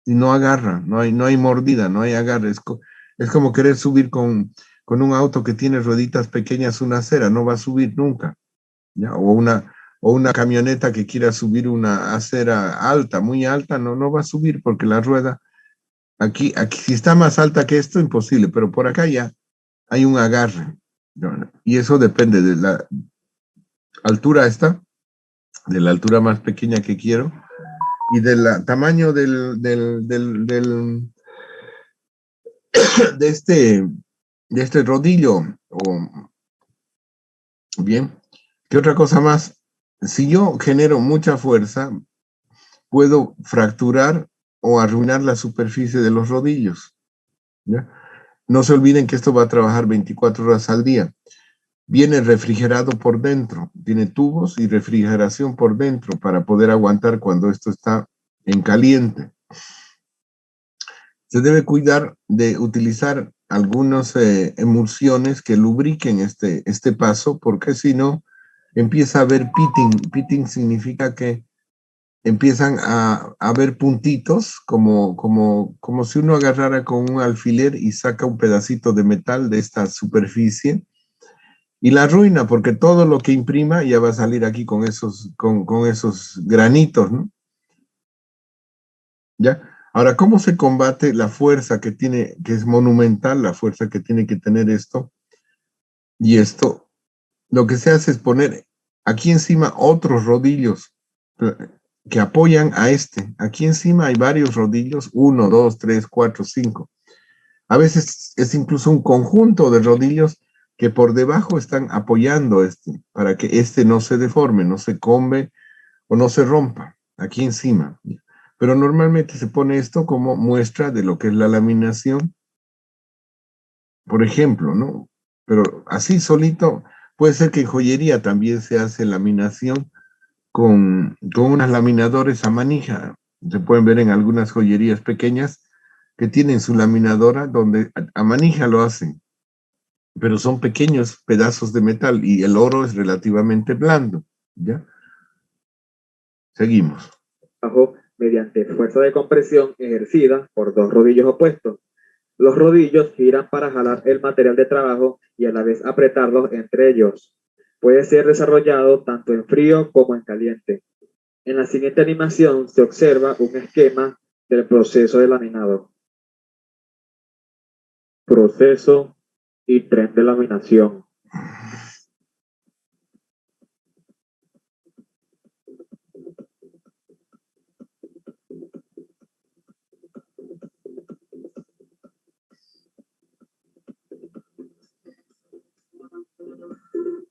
Speaker 1: y no agarra, no hay mordida, no hay agarre. Es como querer subir con un auto que tiene rueditas pequeñas una acera, no va a subir nunca. ¿Ya? O una camioneta que quiera subir una acera alta, muy alta, no va a subir porque la rueda, aquí si está más alta que esto, imposible, pero por acá ya hay un agarre. ¿No? Y eso depende de la altura de la altura más pequeña que quiero y del tamaño de este rodillo. Bien, ¿qué otra cosa más? Si yo genero mucha fuerza, puedo fracturar o arruinar la superficie de los rodillos. ¿Ya? No se olviden que esto va a trabajar 24 horas al día. Viene refrigerado por dentro, tiene tubos y refrigeración por dentro para poder aguantar cuando esto está en caliente. Se debe cuidar de utilizar algunas emulsiones que lubriquen este paso, porque si no, empieza a haber pitting. Pitting significa que empiezan a haber puntitos, como si uno agarrara con un alfiler y saca un pedacito de metal de esta superficie, y la arruina, porque todo lo que imprima ya va a salir aquí con esos granitos, ¿no? ¿Ya? Ahora, ¿cómo se combate la fuerza que es monumental, la fuerza que tiene que tener esto? Y esto, lo que se hace es poner aquí encima otros rodillos que apoyan a este. Aquí encima hay varios rodillos, 1, 2, 3, 4, 5. A veces es incluso un conjunto de rodillos que por debajo están apoyando para que no se deforme, no se combe o no se rompa, aquí encima. Pero normalmente se pone esto como muestra de lo que es la laminación, por ejemplo, ¿no? Pero así solito, puede ser que en joyería también se hace laminación con unos laminadores a manija. Se pueden ver en algunas joyerías pequeñas que tienen su laminadora donde a manija lo hacen. Pero son pequeños pedazos de metal y el oro es relativamente blando, ¿ya? Seguimos.
Speaker 7: Mediante fuerza de compresión ejercida por dos rodillos opuestos. Los rodillos giran para jalar el material de trabajo y a la vez apretarlos entre ellos. Puede ser desarrollado tanto en frío como en caliente. En la siguiente animación se observa un esquema del proceso de laminado. Proceso y tren de laminación.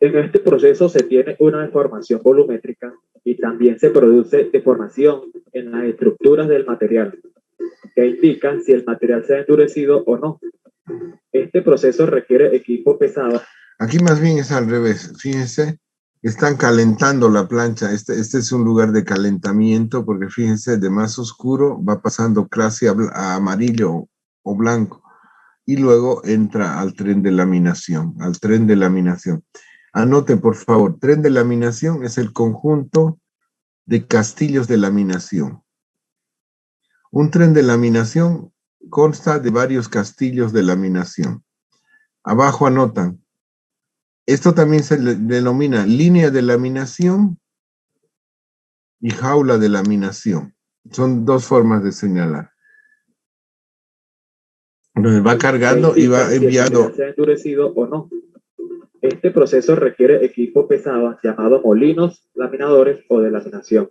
Speaker 7: En este proceso se tiene una deformación volumétrica y también se produce deformación en las estructuras del material, que indican si el material se ha endurecido o no. Este proceso requiere equipo pesado.
Speaker 1: Aquí más bien es al revés. Fíjense, están calentando la plancha. Este es un lugar de calentamiento porque fíjense, de más oscuro va pasando casi a amarillo o blanco y luego entra al tren de laminación, al tren de laminación. Anote, por favor, tren de laminación es el conjunto de castillos de laminación. Un tren de laminación consta de varios castillos de laminación. Abajo anotan. Esto también se denomina línea de laminación y jaula de laminación. Son dos formas de señalar. Entonces va cargando y va enviando.
Speaker 7: Si se ha endurecido o no. Este proceso requiere equipo pesado llamado molinos, laminadores o de laminación.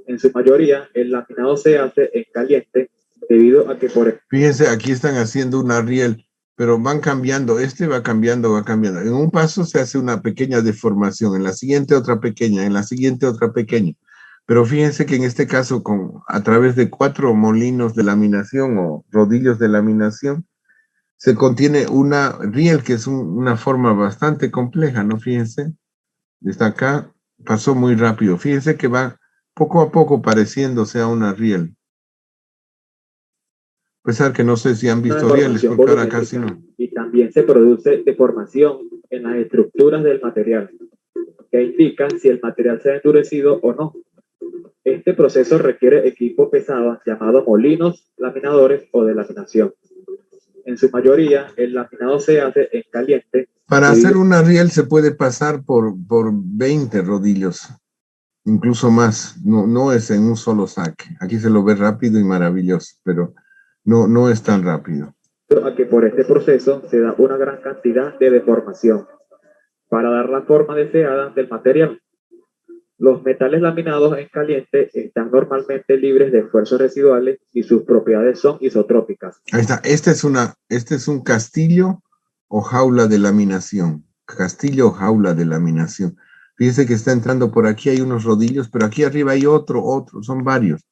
Speaker 7: En su mayoría, el laminado se hace en caliente debido a que por...
Speaker 1: Fíjense, aquí están haciendo una riel, pero van cambiando. Este va cambiando, va cambiando. En un paso se hace una pequeña deformación, en la siguiente otra pequeña, en la siguiente otra pequeña. Pero fíjense que en este caso, a través de 4 molinos de laminación o rodillos de laminación, se contiene una riel que es una forma bastante compleja, ¿no? Fíjense, desde acá pasó muy rápido. Fíjense que va poco a poco pareciéndose a una riel. A pesar que no sé si han visto rieles, porque ahora casi no.
Speaker 7: Y también se produce deformación en las estructuras del material, que indican si el material se ha endurecido o no. Este proceso requiere equipo pesado llamado molinos, laminadores o de laminación. En su mayoría, el laminado se hace en caliente.
Speaker 1: Para hacer una riel se puede pasar por 20 rodillos, incluso más. No es en un solo saque. Aquí se lo ve rápido y maravilloso, pero no es tan rápido.
Speaker 7: A que por este proceso se da una gran cantidad de deformación para dar la forma deseada del material. Los metales laminados en caliente están normalmente libres de esfuerzos residuales y sus propiedades son isotrópicas.
Speaker 1: Ahí está. Este es un castillo o jaula de laminación. Castillo o jaula de laminación. Fíjense que está entrando por aquí, hay unos rodillos, pero aquí arriba hay otro, son varios.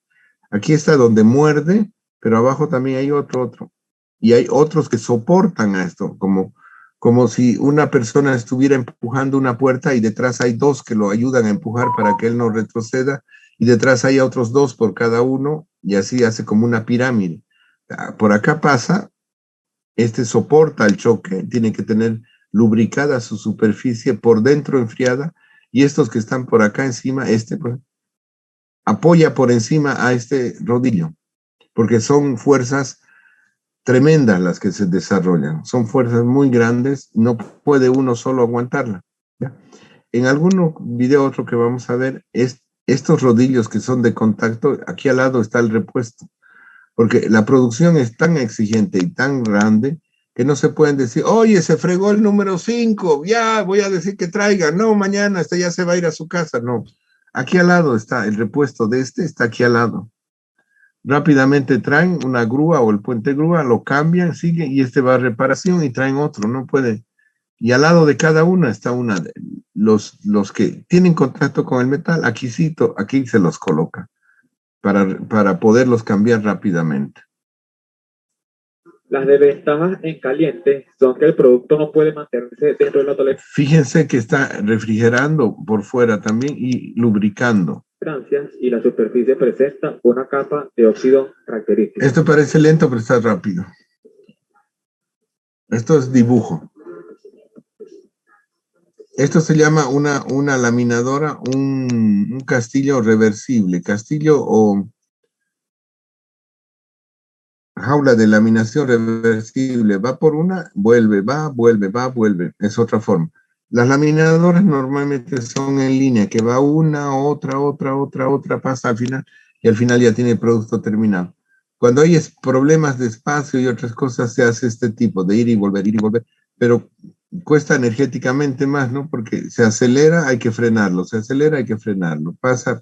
Speaker 1: Aquí está donde muerde, pero abajo también hay otro. Y hay otros que soportan a esto, como si una persona estuviera empujando una puerta y detrás hay 2 que lo ayudan a empujar para que él no retroceda, y detrás hay otros 2 por cada uno, y así hace como una pirámide. Por acá pasa, este soporta el choque, tiene que tener lubricada su superficie por dentro enfriada, y estos que están por acá encima, pues, apoya por encima a este rodillo, porque son fuerzas tremendas las que se desarrollan, son fuerzas muy grandes, no puede uno solo aguantarla. ¿Ya? En algún video otro que vamos a ver, estos rodillos que son de contacto, aquí al lado está el repuesto, porque la producción es tan exigente y tan grande que no se pueden decir, oye, se fregó el número 5, ya voy a decir que traiga, no, mañana ya se va a ir a su casa, no. Aquí al lado está el repuesto de está aquí al lado. Rápidamente traen una grúa o el puente grúa, lo cambian, siguen y va a reparación y traen otro, no puede. Y al lado de cada una está los que tienen contacto con el metal, aquí se los coloca para poderlos cambiar rápidamente.
Speaker 7: Las desventajas en caliente son que el producto no puede mantenerse dentro de la tolerancia.
Speaker 1: Fíjense que está refrigerando por fuera también y lubricando.
Speaker 7: Y la superficie presenta una capa de óxido característica.
Speaker 1: Esto parece lento, pero está rápido. Esto es dibujo. Esto se llama una laminadora, un castillo reversible. Castillo o jaula de laminación reversible. Va por una, vuelve, va, vuelve. Es otra forma. Las laminadoras normalmente son en línea, que va una, otra, pasa al final, y al final ya tiene el producto terminado. Cuando hay problemas de espacio y otras cosas, se hace este tipo de ir y volver, pero cuesta energéticamente más, ¿no? Porque se acelera, hay que frenarlo, pasa.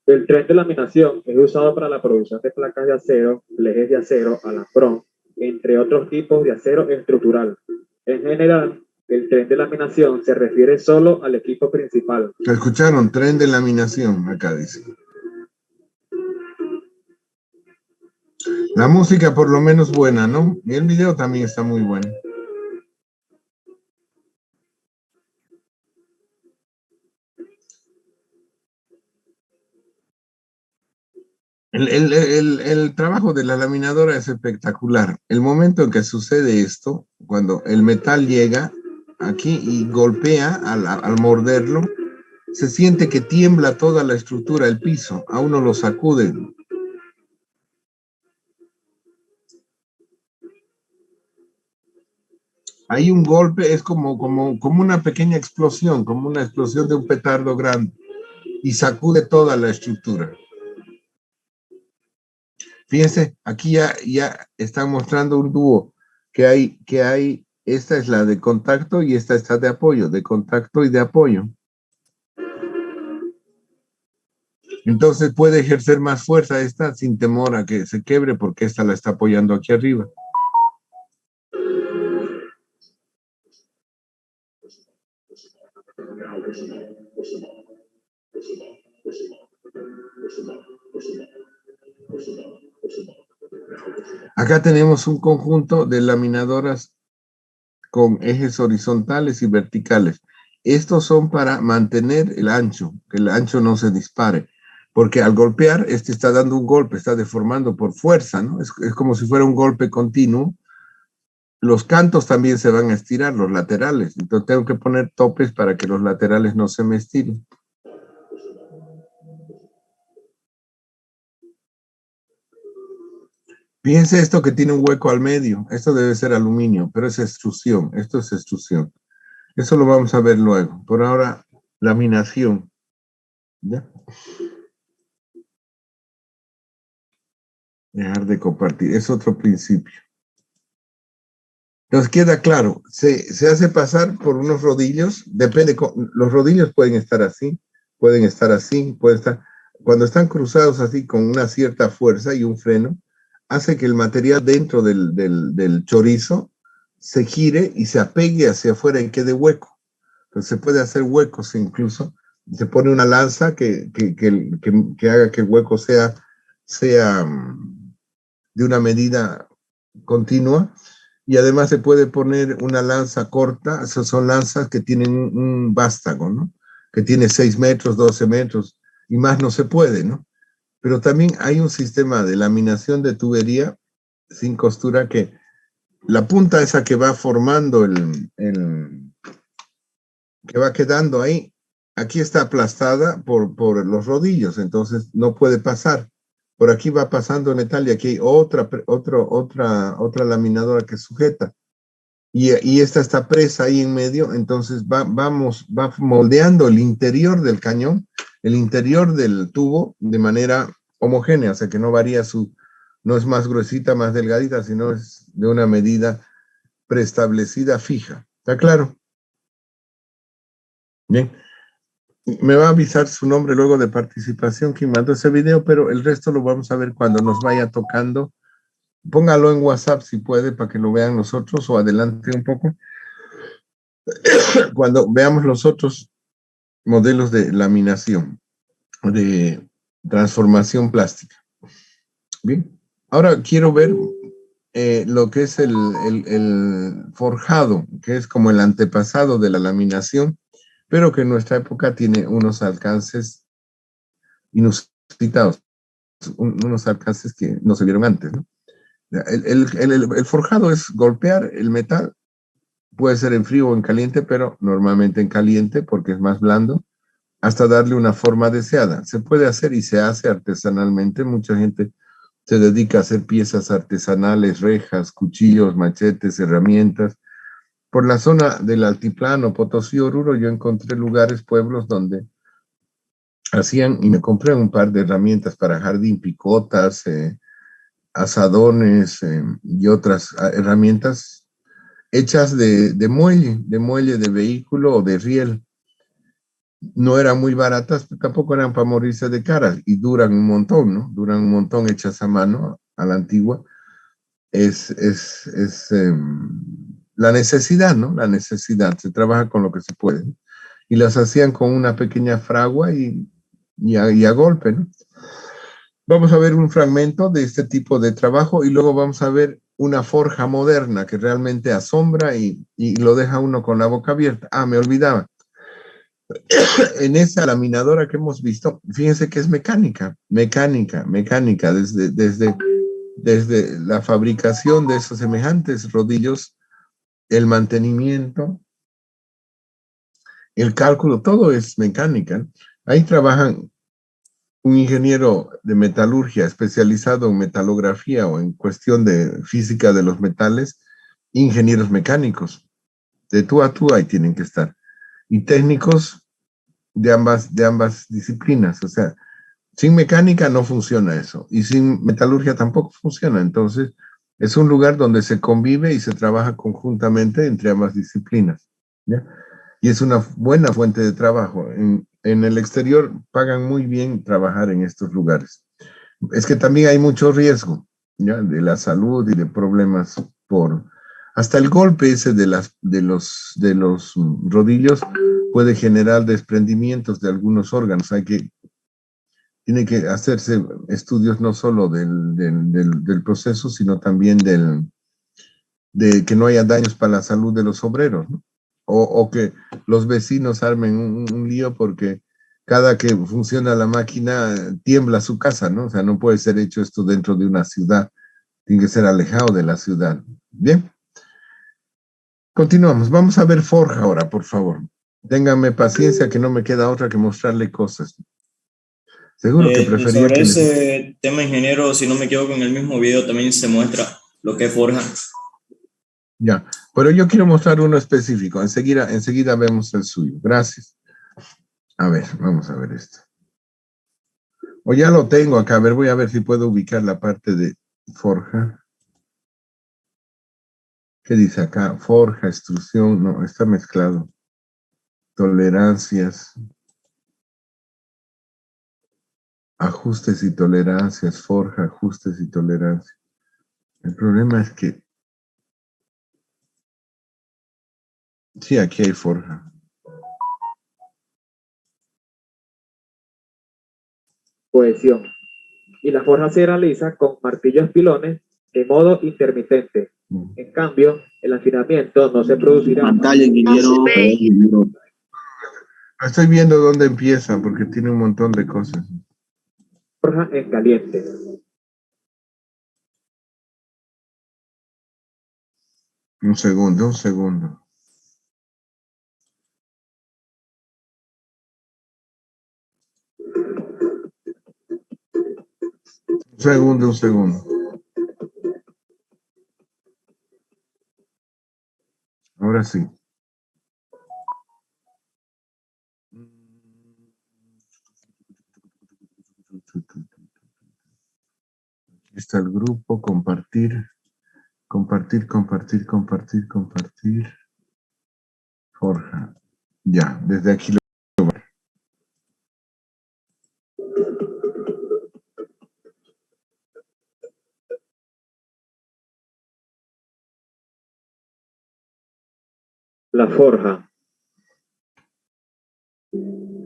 Speaker 7: El tren de laminación es usado para la producción de placas de acero, flejes de acero, alambrón, entre otros tipos de acero estructural. En general, El tren de laminación se refiere solo al equipo principal.
Speaker 1: ¿Escucharon? Tren de laminación, acá dice. La música por lo menos buena, ¿no? Y el video también está muy bueno. El trabajo de la laminadora es espectacular. El momento en que sucede esto, cuando el metal llega aquí y golpea al morderlo, se siente que tiembla toda la estructura, el piso, a uno lo sacude. Hay un golpe, es como una pequeña explosión, como una explosión de un petardo grande, y sacude toda la estructura. Fíjense, aquí ya están mostrando un dúo que hay, esta es la de contacto y esta está de apoyo, de contacto y de apoyo. Entonces puede ejercer más fuerza esta sin temor a que se quiebre porque esta la está apoyando aquí arriba. Acá tenemos un conjunto de laminadoras con ejes horizontales y verticales. Estos son para mantener el ancho, que el ancho no se dispare, porque al golpear, este está dando un golpe, está deformando por fuerza, ¿no? Es como si fuera un golpe continuo. Los cantos también se van a estirar, los laterales, entonces tengo que poner topes para que los laterales no se me estiren. Fíjense esto que tiene un hueco al medio. Esto debe ser aluminio, pero es extrusión. Esto es extrusión. Eso lo vamos a ver luego. Por ahora, laminación. ¿Ya? Dejar de compartir. Es otro principio. Nos queda claro. Se hace pasar por unos rodillos. Depende. Los rodillos pueden estar así. Pueden estar así. Pueden estar... Cuando están cruzados así con una cierta fuerza y un freno, hace que el material dentro del chorizo se gire y se apegue hacia afuera y quede hueco. Entonces se puede hacer huecos incluso. Se pone una lanza que haga que el hueco sea de una medida continua. Y además se puede poner una lanza corta. Esas son lanzas que tienen un vástago, ¿no? Que tiene 6 metros, 12 metros y más no se puede, ¿no? Pero también hay un sistema de laminación de tubería sin costura que la punta esa que va formando que va quedando ahí, aquí está aplastada por los rodillos, entonces no puede pasar. Por aquí va pasando el metal y aquí hay otra laminadora que sujeta. Y esta está presa ahí en medio, entonces va moldeando el interior del cañón, el interior del tubo de manera homogénea, o sea que no varía no es más gruesita, más delgadita, sino es de una medida preestablecida fija. ¿Está claro? Bien. Me va a avisar su nombre luego de participación, quien mandó ese video, pero el resto lo vamos a ver cuando nos vaya tocando. Póngalo en WhatsApp si puede para que lo vean nosotros o adelante un poco. Cuando veamos los otros modelos de laminación, de transformación plástica. Bien, ahora quiero ver lo que es el forjado, que es como el antepasado de la laminación, pero que en nuestra época tiene unos alcances inusitados, unos alcances que no se vieron antes, ¿no? El forjado es golpear el metal, puede ser en frío o en caliente, pero normalmente en caliente porque es más blando, hasta darle una forma deseada. Se puede hacer y se hace artesanalmente. Mucha gente se dedica a hacer piezas artesanales, rejas, cuchillos, machetes, herramientas. Por la zona del altiplano, Potosí, Oruro, yo encontré lugares, pueblos donde hacían, y me compré un par de herramientas para jardín, picotas, asadones y otras herramientas hechas de muelle de vehículo o de riel. No eran muy baratas, pero tampoco eran para morirse de caras y duran un montón, ¿no? Duran un montón hechas a mano, a la antigua. la necesidad, ¿no? La necesidad, se trabaja con lo que se puede. Y las hacían con una pequeña fragua y a golpe, ¿no? Vamos a ver un fragmento de este tipo de trabajo y luego vamos a ver una forja moderna que realmente asombra y lo deja uno con la boca abierta. Ah, me olvidaba. En esa laminadora que hemos visto, fíjense que es mecánica, desde la fabricación de esos semejantes rodillos, el mantenimiento, el cálculo, todo es mecánica. Ahí trabajan un ingeniero de metalurgia especializado en metalografía o en cuestión de física de los metales, ingenieros mecánicos, de tú a tú ahí tienen que estar, y técnicos de ambas disciplinas. O sea, sin mecánica no funciona eso, y sin metalurgia tampoco funciona. Entonces, es un lugar donde se convive y se trabaja conjuntamente entre ambas disciplinas, ¿ya? Y es una buena fuente de trabajo. En el exterior pagan muy bien trabajar en estos lugares. Es que también hay mucho riesgo, ¿ya? De la salud y de problemas hasta el golpe ese de los rodillos puede generar desprendimientos de algunos órganos. Tiene que hacerse estudios no solo del proceso, sino también de que no haya daños para la salud de los obreros, ¿no? O que los vecinos armen un lío porque cada que funciona la máquina tiembla su casa, ¿no? O sea, no puede ser hecho esto dentro de una ciudad, tiene que ser alejado de la ciudad. Bien, continuamos. Vamos a ver forja ahora, por favor. Ténganme paciencia que no me queda otra que mostrarle cosas. Seguro que prefería
Speaker 5: sobre
Speaker 1: que
Speaker 5: ese tema, ingeniero, si no me equivoco, en el mismo video también se muestra lo que es forja.
Speaker 1: Ya, pero yo quiero mostrar uno específico. Enseguida vemos el suyo. Gracias. A ver, vamos a ver esto. O ya lo tengo acá. A ver, voy a ver si puedo ubicar la parte de forja. ¿Qué dice acá? Forja, extrusión. No, está mezclado. Tolerancias. Ajustes y tolerancias. Forja, ajustes y tolerancias. El problema es que sí, aquí hay forja.
Speaker 7: Cohesión. Y la forja se realiza con martillos pilones en modo intermitente. En cambio, el afinamiento no se producirá.
Speaker 8: Pantalla, ingeniero.
Speaker 1: Estoy viendo dónde empieza porque tiene un montón de cosas.
Speaker 7: Forja en caliente.
Speaker 1: Un segundo. Un segundo. Ahora sí. Aquí está el grupo, compartir. Forja. Ya, desde aquí lo voy a ver.
Speaker 7: La forja.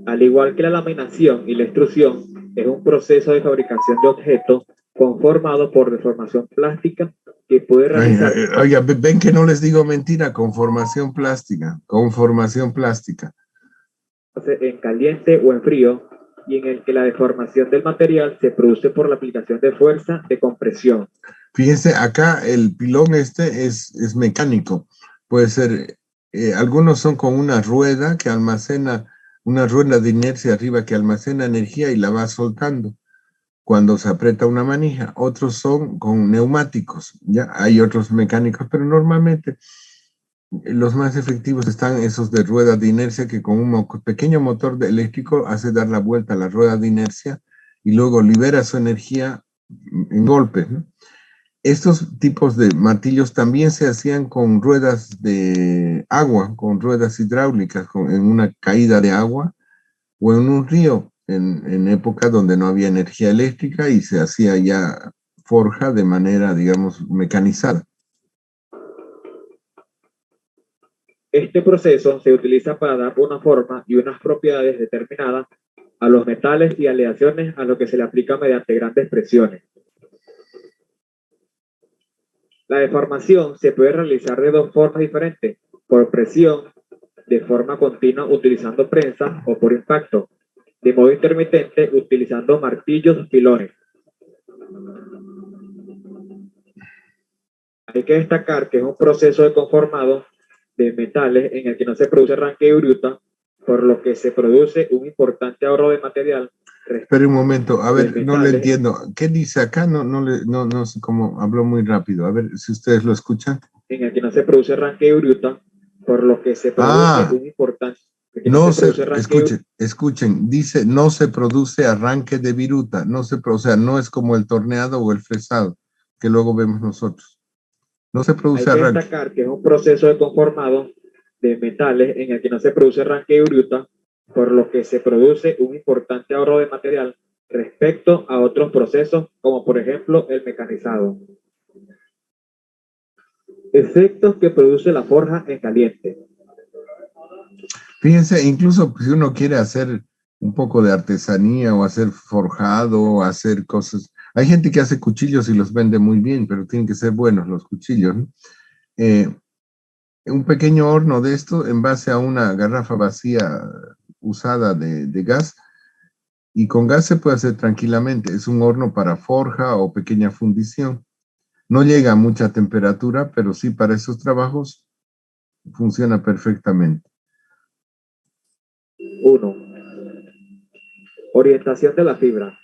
Speaker 7: Al igual que la laminación y la extrusión, es un proceso de fabricación de objetos conformado por deformación plástica que puede realizar.
Speaker 1: Oiga, ven que no les digo mentira, conformación plástica.
Speaker 7: En caliente o en frío, y en el que la deformación del material se produce por la aplicación de fuerza de compresión.
Speaker 1: Fíjense, acá el pilón es mecánico. Puede ser, algunos son con una rueda que almacena, una rueda de inercia arriba que almacena energía y la va soltando cuando se aprieta una manija. Otros son con neumáticos, ya hay otros mecánicos, pero normalmente los más efectivos están esos de rueda de inercia que con un pequeño motor eléctrico hace dar la vuelta a la rueda de inercia y luego libera su energía en golpes, ¿no? Estos tipos de martillos también se hacían con ruedas de agua, con ruedas hidráulicas, en una caída de agua o en un río, en época donde no había energía eléctrica y se hacía ya forja de manera, digamos, mecanizada.
Speaker 7: Este proceso se utiliza para dar una forma y unas propiedades determinadas a los metales y aleaciones a lo que se le aplica mediante grandes presiones. La deformación se puede realizar de dos formas diferentes: por presión, de forma continua utilizando prensa, o por impacto, de modo intermitente utilizando martillos pilones. Hay que destacar que es un proceso de conformado de metales en el que no se produce arranque de viruta, por lo que se produce un importante ahorro de material.
Speaker 1: Espera un momento, a ver, no le entiendo. ¿Qué dice acá? No sé cómo, habló muy rápido. A ver si ustedes lo escuchan.
Speaker 7: En el que no se produce arranque de viruta, por lo que se produce un importante...
Speaker 1: Escuchen, dice no se produce arranque de viruta, o sea, no es como el torneado o el fresado, que luego vemos nosotros. No se produce arranque.
Speaker 7: Hay que destacar que es un proceso de conformado de metales en el que no se produce arranque de viruta, por lo que se produce un importante ahorro de material respecto a otros procesos, como por ejemplo el mecanizado. Efectos que produce la forja en caliente.
Speaker 1: Fíjense, incluso si uno quiere hacer un poco de artesanía o hacer forjado o hacer cosas, hay gente que hace cuchillos y los vende muy bien, pero tienen que ser buenos los cuchillos, ¿no? Un pequeño horno de esto en base a una garrafa vacía usada de gas, y con gas se puede hacer tranquilamente. Es un horno para forja o pequeña fundición. No llega a mucha temperatura, pero sí para esos trabajos funciona perfectamente.
Speaker 7: 1. Orientación de la fibra.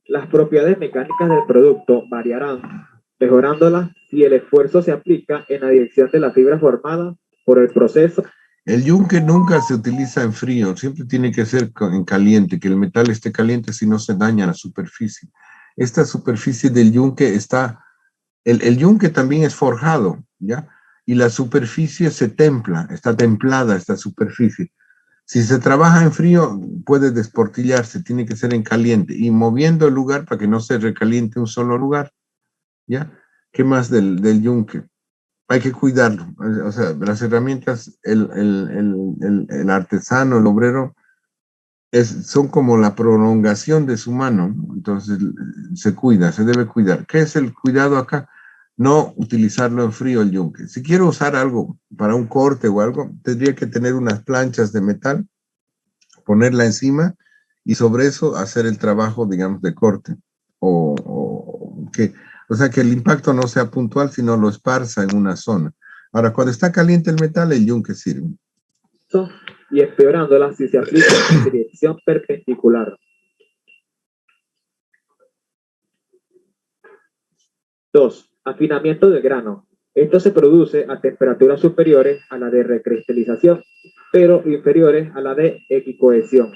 Speaker 7: Las propiedades mecánicas del producto variarán, mejorándolas si el esfuerzo se aplica en la dirección de la fibra formada por el proceso.
Speaker 1: El yunque nunca se utiliza en frío, siempre tiene que ser en caliente, que el metal esté caliente, si no se daña la superficie. Esta superficie del yunque está, el yunque también es forjado, ¿ya? Y la superficie se templa, está templada esta superficie. Si se trabaja en frío, puede desportillarse, tiene que ser en caliente, y moviendo el lugar para que no se recaliente un solo lugar, ¿ya? ¿Qué más del yunque? Hay que cuidarlo, o sea, las herramientas, el artesano, el obrero, son como la prolongación de su mano, entonces se cuida, se debe cuidar. ¿Qué es el cuidado acá? No utilizarlo en frío el yunque. Si quiero usar algo para un corte o algo, tendría que tener unas planchas de metal, ponerla encima y sobre eso hacer el trabajo, digamos, de corte. O sea, que el impacto no sea puntual, sino lo esparza en una zona. Ahora, cuando está caliente el metal, el yunque sirve.
Speaker 7: Y empeorándola si se aplica en dirección perpendicular. 2. Afinamiento del grano. Esto se produce a temperaturas superiores a la de recristalización, pero inferiores a la de equicohesión.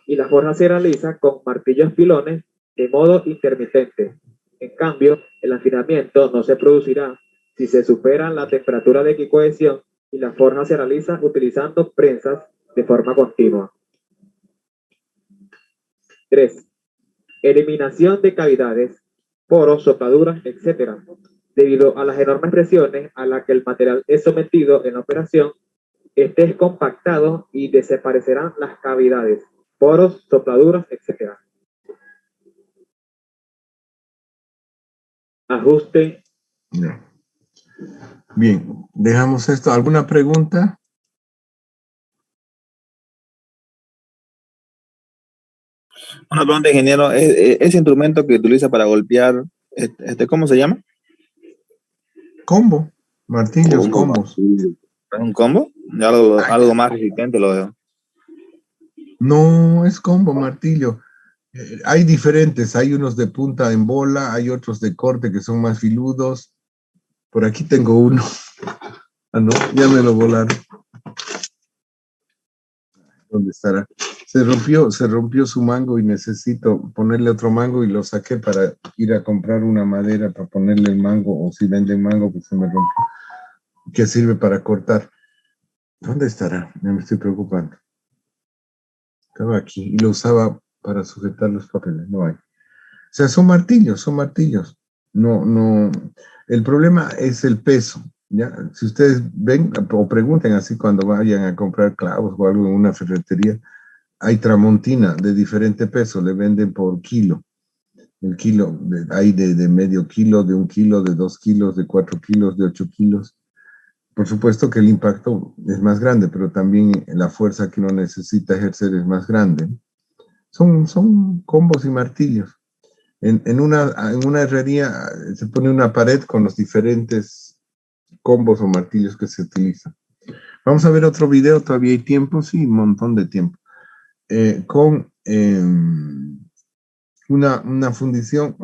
Speaker 7: Y la forja se realiza con martillos pilones de modo intermitente. En cambio, el afinamiento no se producirá si se supera la temperatura de equicohesión, y la forja se realiza utilizando prensas de forma continua. 3. Eliminación de cavidades, poros, sopladuras, etc. Debido a las enormes presiones a las que el material es sometido en la operación, este es compactado y desaparecerán las cavidades, poros, sopladuras, etc. Ajuste.
Speaker 1: No. Bien, dejamos esto. ¿Alguna pregunta?
Speaker 9: Una pregunta, ingeniero. ¿Ese instrumento que utiliza para golpear, cómo se llama?
Speaker 1: Combo. Martillos, combos.
Speaker 9: ¿Es un combo? Algo más resistente lo veo.
Speaker 1: No, es combo, martillo. Hay diferentes. Hay unos de punta en bola, hay otros de corte que son más filudos. Por aquí tengo uno. Ah, no, ya me lo volaron. ¿Dónde estará? Se rompió su mango y necesito ponerle otro mango, y lo saqué para ir a comprar una madera para ponerle el mango, o si venden mango, pues se me rompió. Que sirve para cortar. ¿Dónde estará? Ya me estoy preocupando. Estaba aquí y lo usaba para sujetar los papeles. No hay. O sea, son martillos. No. El problema es el peso. Ya, si ustedes ven o pregunten así cuando vayan a comprar clavos o algo en una ferretería, hay Tramontina de diferente peso, le venden por kilo. El kilo, hay de medio kilo, de 1 kilo, de 2 kilos, de 4 kilos, de 8 kilos. Por supuesto que el impacto es más grande, pero también la fuerza que uno necesita ejercer es más grande. Son combos y martillos. En una herrería se pone una pared con los diferentes combos o martillos que se utilizan. Vamos a ver otro video, todavía hay tiempo, sí, un montón de tiempo. Con una fundición,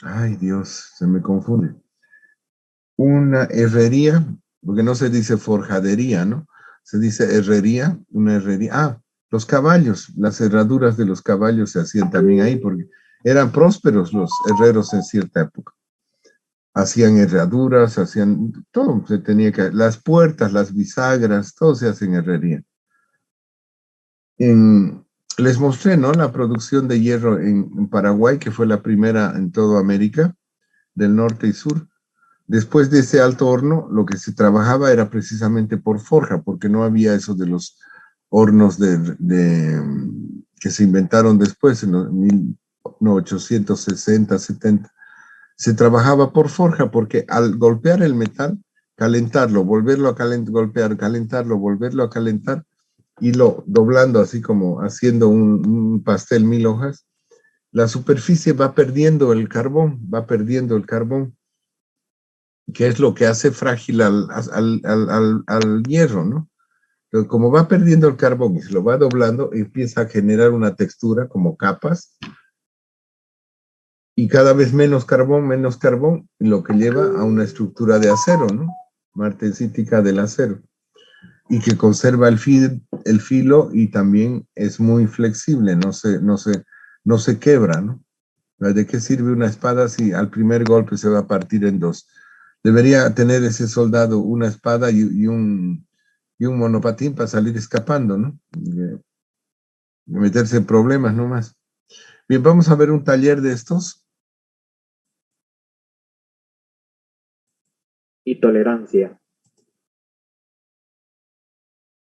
Speaker 1: ay Dios, se me confunde. Una herrería, porque no se dice forjadería, ¿no? Se dice herrería, una herrería. Los caballos, las herraduras de los caballos se hacían también ahí, porque eran prósperos los herreros en cierta época. Hacían herraduras, hacían todo, se tenía que, las puertas, las bisagras, todo se hace en herrería. Les mostré, ¿no? La producción de hierro en Paraguay, que fue la primera en toda América, del norte y sur. Después de ese alto horno, lo que se trabajaba era precisamente por forja, porque no había eso de los hornos que se inventaron después, en los 1860, 70. Se trabajaba por forja, porque al golpear el metal, calentarlo, volverlo a golpear, calentarlo, volverlo a calentar, y lo doblando así como haciendo un pastel 1000 hojas, la superficie va perdiendo el carbón, que es lo que hace frágil al hierro, ¿no? Pero como va perdiendo el carbón y se lo va doblando, empieza a generar una textura como capas, y cada vez menos carbón, lo que lleva a una estructura de acero, ¿no? Martensítica del acero, y que conserva el filo y también es muy flexible, no se quebra, ¿no? ¿De qué sirve una espada si al primer golpe se va a partir en dos? Debería tener ese soldado una espada y un monopatín para salir escapando, ¿no? Meterse en problemas nomás. Bien, vamos a ver un taller de estos.
Speaker 7: Y tolerancia.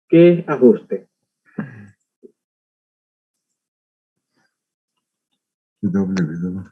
Speaker 7: ¿Qué es ajuste?
Speaker 1: www.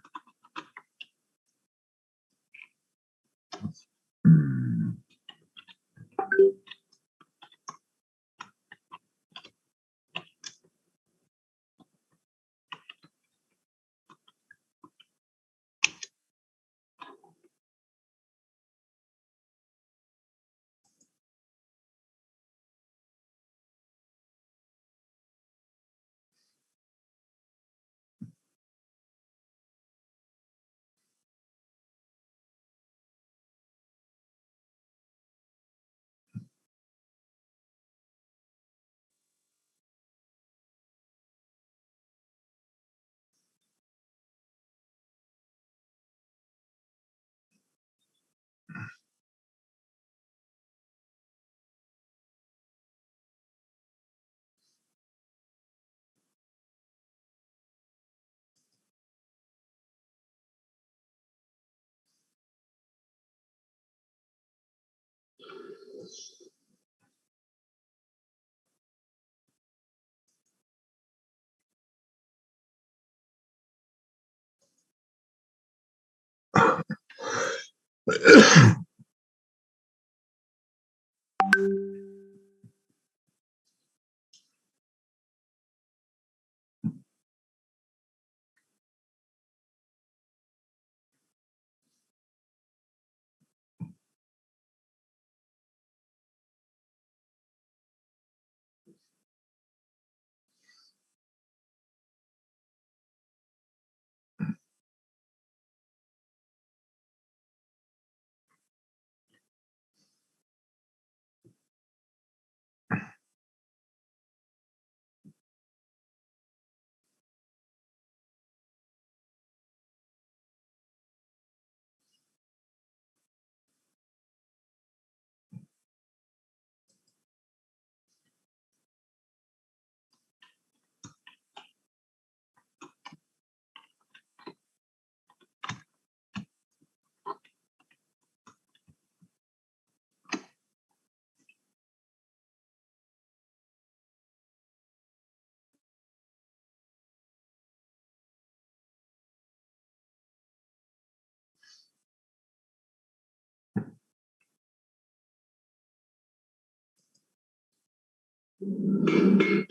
Speaker 1: Bien,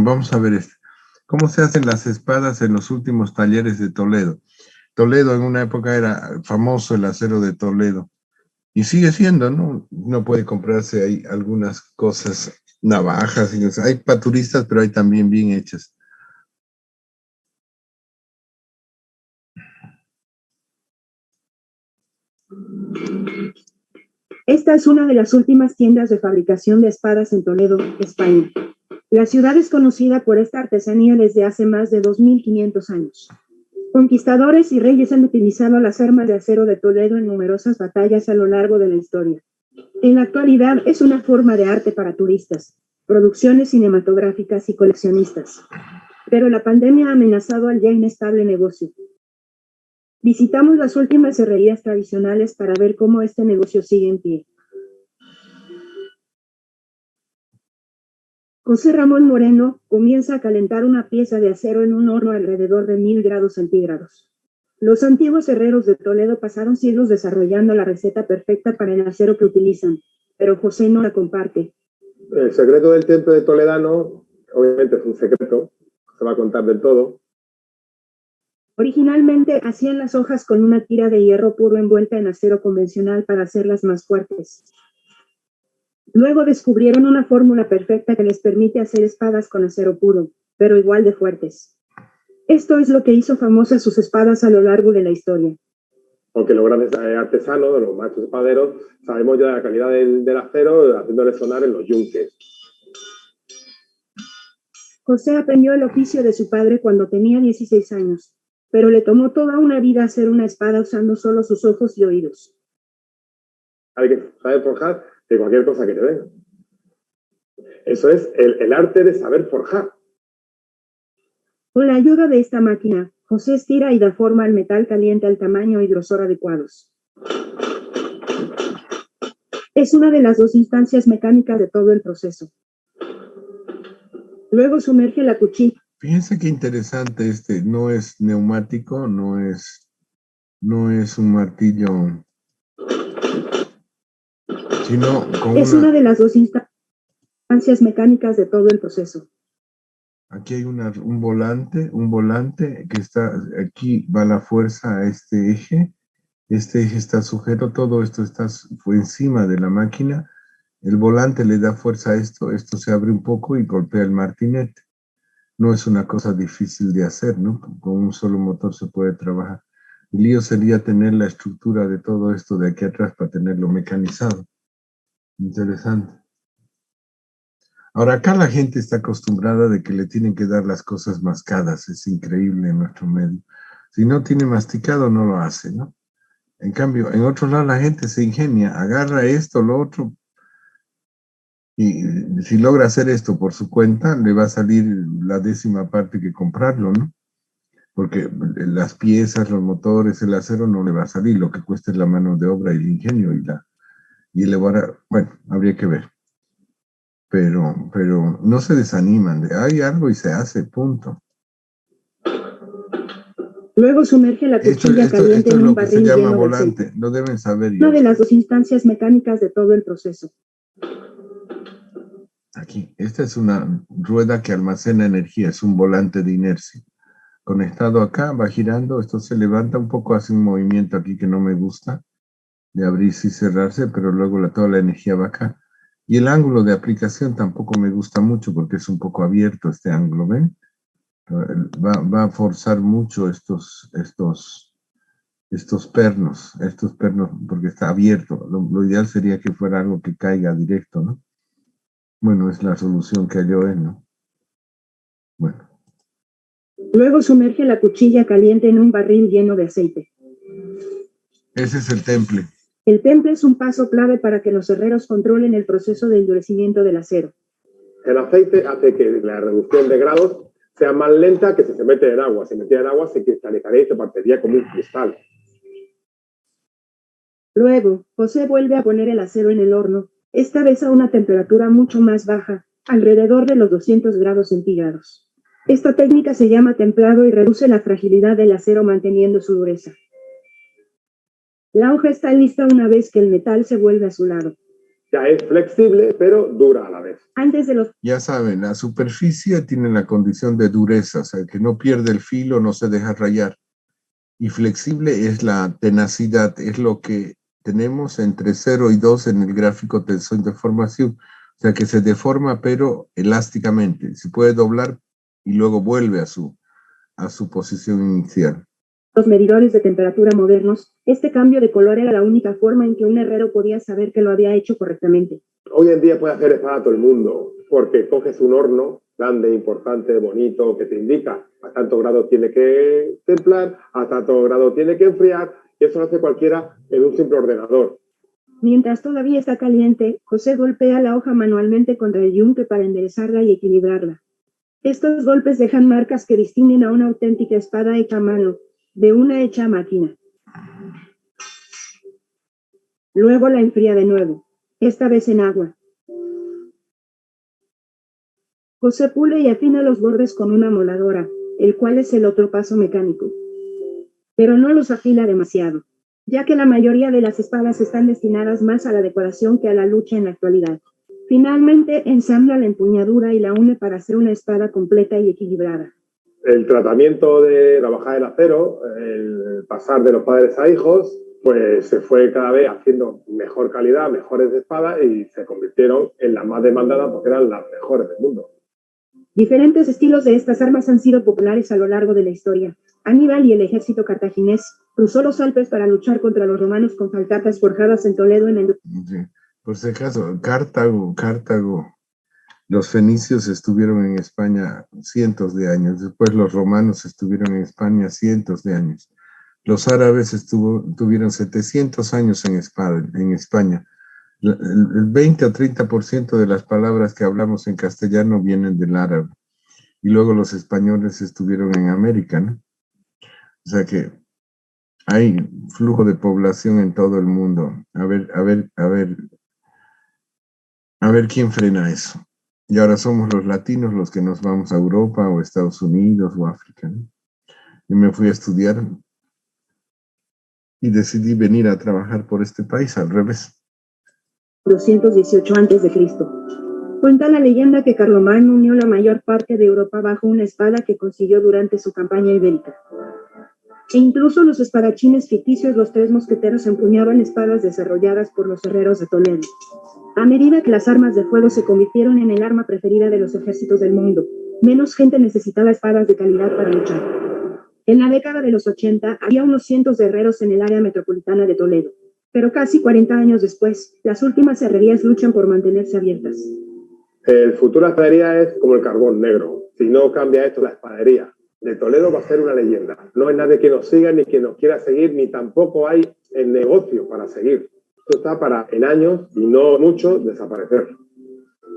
Speaker 1: vamos a ver esto. ¿Cómo se hacen las espadas en los últimos talleres de Toledo? Toledo en una época era famoso el acero de Toledo. Y sigue siendo, ¿no? Uno puede comprarse ahí algunas cosas, navajas, y hay paturistas, pero hay también bien hechas.
Speaker 10: Esta es una de las últimas tiendas de fabricación de espadas en Toledo, España. La ciudad es conocida por esta artesanía desde hace más de 2500 años. Conquistadores y reyes han utilizado las armas de acero de Toledo en numerosas batallas a lo largo de la historia. En la actualidad es una forma de arte para turistas, producciones cinematográficas y coleccionistas. Pero la pandemia ha amenazado al ya inestable negocio. Visitamos las últimas herrerías tradicionales para ver cómo este negocio sigue en pie. José Ramón Moreno comienza a calentar una pieza de acero en un horno alrededor de 1000 grados centígrados. Los antiguos herreros de Toledo pasaron siglos desarrollando la receta perfecta para el acero que utilizan, pero José no la comparte.
Speaker 11: El secreto del temple de Toledano, obviamente es un secreto, se va a contar del todo.
Speaker 10: Originalmente hacían las hojas con una tira de hierro puro envuelta en acero convencional para hacerlas más fuertes. Luego descubrieron una fórmula perfecta que les permite hacer espadas con acero puro, pero igual de fuertes. Esto es lo que hizo famosas sus espadas a lo largo de la historia.
Speaker 11: Aunque los grandes artesanos, los maestros espaderos, sabemos ya la calidad del acero haciéndole sonar en los yunques.
Speaker 10: José aprendió el oficio de su padre cuando tenía 16 años, pero le tomó toda una vida hacer una espada usando solo sus ojos y oídos.
Speaker 11: Hay que saber forjar de cualquier cosa que te venga. Eso es el arte de saber forjar.
Speaker 10: Con la ayuda de esta máquina, José estira y da forma al metal caliente al tamaño y grosor adecuados. Es una de las dos instancias mecánicas de todo el proceso. Luego sumerge la cuchilla.
Speaker 1: Fíjense qué interesante no es neumático, no es un martillo, sino con
Speaker 10: una de las dos instancias mecánicas de todo el proceso.
Speaker 1: Aquí hay un volante que está, aquí va la fuerza a este eje está sujeto, todo esto fue encima de la máquina, el volante le da fuerza a esto se abre un poco y golpea el martinete. No es una cosa difícil de hacer, ¿no? Con un solo motor se puede trabajar. El lío sería tener la estructura de todo esto de aquí atrás para tenerlo mecanizado. Interesante. Ahora, acá la gente está acostumbrada de que le tienen que dar las cosas mascadas. Es increíble en nuestro medio. Si no tiene masticado, no lo hace, ¿no? En cambio, en otro lado la gente se ingenia, agarra esto, lo otro, y si logra hacer esto por su cuenta, le va a salir la 10ª parte que comprarlo, ¿no? Porque las piezas, los motores, el acero no le va a salir, lo que cuesta es la mano de obra y el ingenio y elevar, bueno, habría que ver. Pero no se desaniman, hay algo y se hace, punto.
Speaker 10: Luego sumerge la cuchilla caliente en un barril lleno de aceite. Esto es lo que se llama volante,
Speaker 1: lo deben saber.
Speaker 10: Una de las dos instancias mecánicas de todo el proceso.
Speaker 1: Aquí, esta es una rueda que almacena energía, es un volante de inercia. Conectado acá, va girando, esto se levanta un poco, hace un movimiento aquí que no me gusta, de abrirse y cerrarse, pero luego toda la energía va acá. Y el ángulo de aplicación tampoco me gusta mucho porque es un poco abierto este ángulo, ¿ven? Va a forzar mucho estos pernos, porque está abierto. Lo ideal sería que fuera algo que caiga directo, ¿no? Bueno, es la solución que halló él, ¿no? Bueno.
Speaker 10: Luego sumerge la cuchilla caliente en un barril lleno de aceite.
Speaker 1: Ese es el temple.
Speaker 10: El temple es un paso clave para que los herreros controlen el proceso de endurecimiento del acero.
Speaker 11: El aceite hace que la reducción de grados sea más lenta que si se mete en agua. Si metiera en agua se cristalizaría y se partiría como un cristal.
Speaker 10: Luego, José vuelve a poner el acero en el horno, esta vez a una temperatura mucho más baja, alrededor de los 200 grados centígrados. Esta técnica se llama templado y reduce la fragilidad del acero manteniendo su dureza. La hoja está lista una vez que el metal se vuelve a su lado.
Speaker 11: Ya es flexible, pero dura a la vez.
Speaker 10: Antes de los...
Speaker 1: Ya saben, la superficie tiene la condición de dureza, o sea, que no pierde el filo, no se deja rayar. Y flexible es la tenacidad, es lo que tenemos entre 0 y 2 en el gráfico tensor de formación. O sea, que se deforma, pero elásticamente. Se puede doblar y luego vuelve a su posición inicial.
Speaker 10: Los medidores de temperatura modernos, este cambio de color era la única forma en que un herrero podía saber que lo había hecho correctamente.
Speaker 11: Hoy en día puede hacer espada todo el mundo, porque coges un horno grande, importante, bonito, que te indica a tantos grados tiene que templar, a tantos grados tiene que enfriar, y eso lo hace cualquiera en un simple ordenador.
Speaker 10: Mientras todavía está caliente, José golpea la hoja manualmente contra el yunque para enderezarla y equilibrarla. Estos golpes dejan marcas que distinguen a una auténtica espada hecha a mano, de una hecha a máquina. Luego la enfría de nuevo, esta vez en agua. José pule y afina los bordes con una moladora, el cual es el otro paso mecánico. Pero no los afila demasiado, ya que la mayoría de las espadas están destinadas más a la decoración que a la lucha en la actualidad. Finalmente, ensambla la empuñadura y la une para hacer una espada completa y equilibrada.
Speaker 11: El tratamiento de la bajada del acero, el pasar de los padres a hijos, pues se fue cada vez haciendo mejor calidad, mejores espadas y se convirtieron en las más demandadas porque eran las mejores del mundo.
Speaker 10: Diferentes estilos de estas armas han sido populares a lo largo de la historia. Aníbal y el ejército cartaginés cruzó los Alpes para luchar contra los romanos con falcatas forjadas en Toledo en el...
Speaker 1: Sí. Por si acaso, Cartago. Los fenicios estuvieron en España cientos de años, después los romanos estuvieron en España cientos de años. Los árabes tuvieron 700 años en España. El 20 o 30% de las palabras que hablamos en castellano vienen del árabe. Y luego los españoles estuvieron en América, ¿no? O sea que hay flujo de población en todo el mundo. A ver quién frena eso. Y ahora somos los latinos los que nos vamos a Europa o Estados Unidos o África, ¿no? Yo me fui a estudiar y decidí venir a trabajar por este país, al revés.
Speaker 10: 218 a.C. Cuenta la leyenda que Carlomagno unió la mayor parte de Europa bajo una espada que consiguió durante su campaña ibérica. E incluso los espadachines ficticios, los tres mosqueteros, empuñaban espadas desarrolladas por los herreros de Toledo. A medida que las armas de fuego se convirtieron en el arma preferida de los ejércitos del mundo, menos gente necesitaba espadas de calidad para luchar. En la década de los 80 había unos cientos de herreros en el área metropolitana de Toledo, pero casi 40 años después, las últimas herrerías luchan por mantenerse abiertas.
Speaker 11: El futuro de la espadería es como el carbón negro. Si no cambia esto, la espadería de Toledo va a ser una leyenda. No hay nadie que nos siga, ni que nos quiera seguir, ni tampoco hay el negocio para seguir. Esto está para, en años, y no mucho, desaparecer.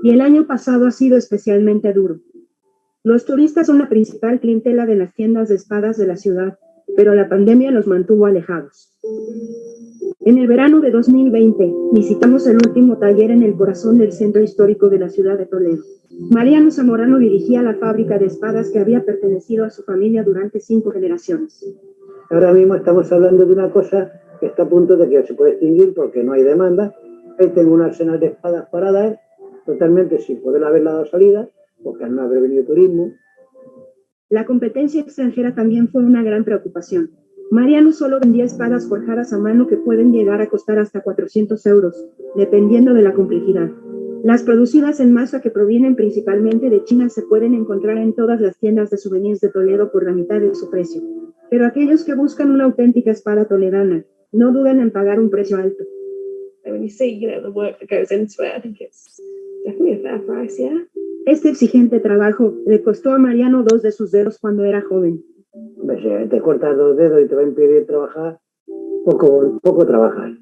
Speaker 10: Y el año pasado ha sido especialmente duro. Los turistas son la principal clientela de las tiendas de espadas de la ciudad, pero la pandemia los mantuvo alejados. En el verano de 2020, visitamos el último taller en el corazón del centro histórico de la ciudad de Toledo. Mariano Zamorano dirigía la fábrica de espadas que había pertenecido a su familia durante 5 generaciones.
Speaker 12: Ahora mismo estamos hablando de una cosa que está a punto de que se puede extinguir porque no hay demanda. Ahí tengo un arsenal de espadas para dar, totalmente sin poder haberla dado salida, porque al no haber venido turismo.
Speaker 10: La competencia extranjera también fue una gran preocupación. Mariano solo vendía espadas forjadas a mano que pueden llegar a costar hasta 400 euros, dependiendo de la complejidad. Las producidas en masa, que provienen principalmente de China, se pueden encontrar en todas las tiendas de souvenirs de Toledo por la mitad de su precio. Pero aquellos que buscan una auténtica espada toledana no dudan en pagar un precio alto. Este exigente trabajo le costó a Mariano 2 de sus dedos cuando era joven.
Speaker 12: Si te cortas 2 dedos y te va a impedir trabajar, poco trabajar.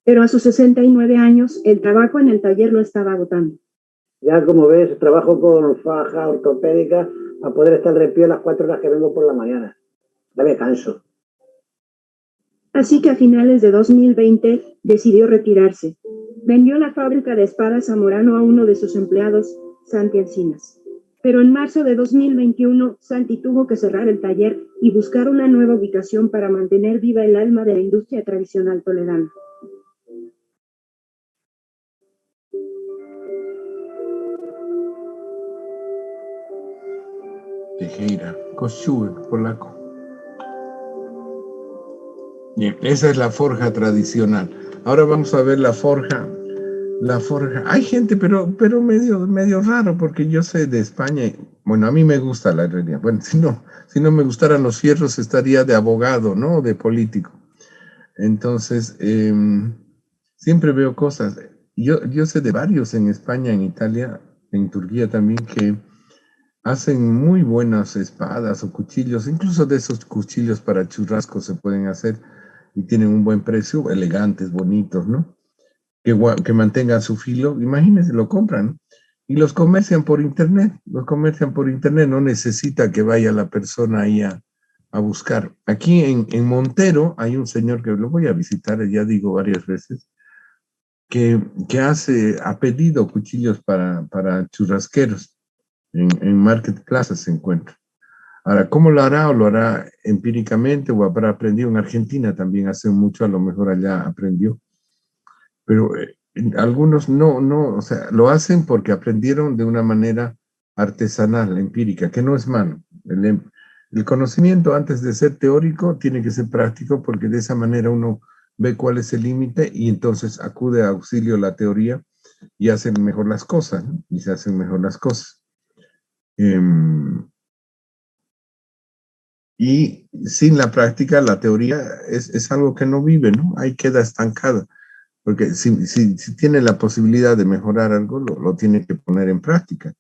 Speaker 10: Pero a sus 69 años, el trabajo en el taller lo estaba agotando.
Speaker 12: Ya como ves, trabajo con faja ortopédica a poder estar de pie las 4 horas que vengo por la mañana. Ya me canso.
Speaker 10: Así que a finales de 2020 decidió retirarse. Vendió la fábrica de espadas Zamorano a uno de sus empleados Santi Encinas. Pero en marzo de 2021, Santi tuvo que cerrar el taller y buscar una nueva ubicación para mantener viva el alma de la industria tradicional toledana.
Speaker 1: Tejera, Kościółek, polaco. Bien, esa es la forja tradicional. Ahora vamos a ver la forja. La forja. Hay gente, pero medio raro, porque yo soy de España. Bueno, a mí me gusta la herrería. Bueno, si no me gustaran los fierros, estaría de abogado, ¿no? De político. Entonces, siempre veo cosas. Yo sé de varios en España, en Italia, en Turquía también, que hacen muy buenas espadas o cuchillos, incluso de esos cuchillos para churrasco se pueden hacer y tienen un buen precio, elegantes, bonitos, ¿no? Que mantengan su filo, imagínense, lo compran y los comercian por internet, no necesita que vaya la persona ahí a buscar. Aquí en Montero hay un señor que lo voy a visitar, ya digo varias veces, que hace, ha pedido cuchillos para churrasqueros, en Market Plaza se encuentra. Ahora, ¿cómo lo hará? ¿O lo hará empíricamente o habrá aprendido en Argentina? También hace mucho, a lo mejor allá aprendió. Pero algunos no, o sea, lo hacen porque aprendieron de una manera artesanal, empírica, que no es malo. El conocimiento, antes de ser teórico, tiene que ser práctico, porque de esa manera uno ve cuál es el límite y entonces acude a auxilio la teoría y hacen mejor las cosas, ¿no? Y se hacen mejor las cosas. Y sin la práctica, la teoría es algo que no vive, ¿no? Ahí queda estancada. Porque si tiene la posibilidad de mejorar algo, lo tiene que poner en práctica.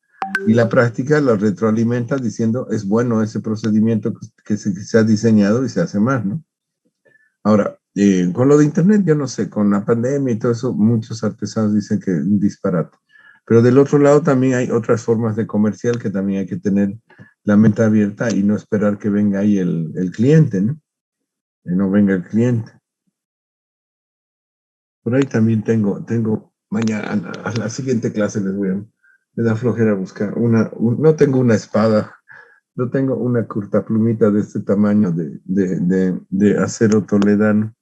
Speaker 1: Y la práctica lo retroalimenta diciendo, es bueno ese procedimiento que se ha diseñado y se hace más, ¿no? Ahora, con lo de Internet, yo no sé, con la pandemia y todo eso, muchos artesanos dicen que es un disparate. Pero del otro lado también hay otras formas de comercial que también hay que tener la mente abierta y no esperar que venga ahí el cliente, ¿no? Que no venga el cliente. Por ahí también tengo mañana, a la siguiente clase me da flojera buscar no tengo una espada, no tengo una curtaplumita de este tamaño de acero toledano.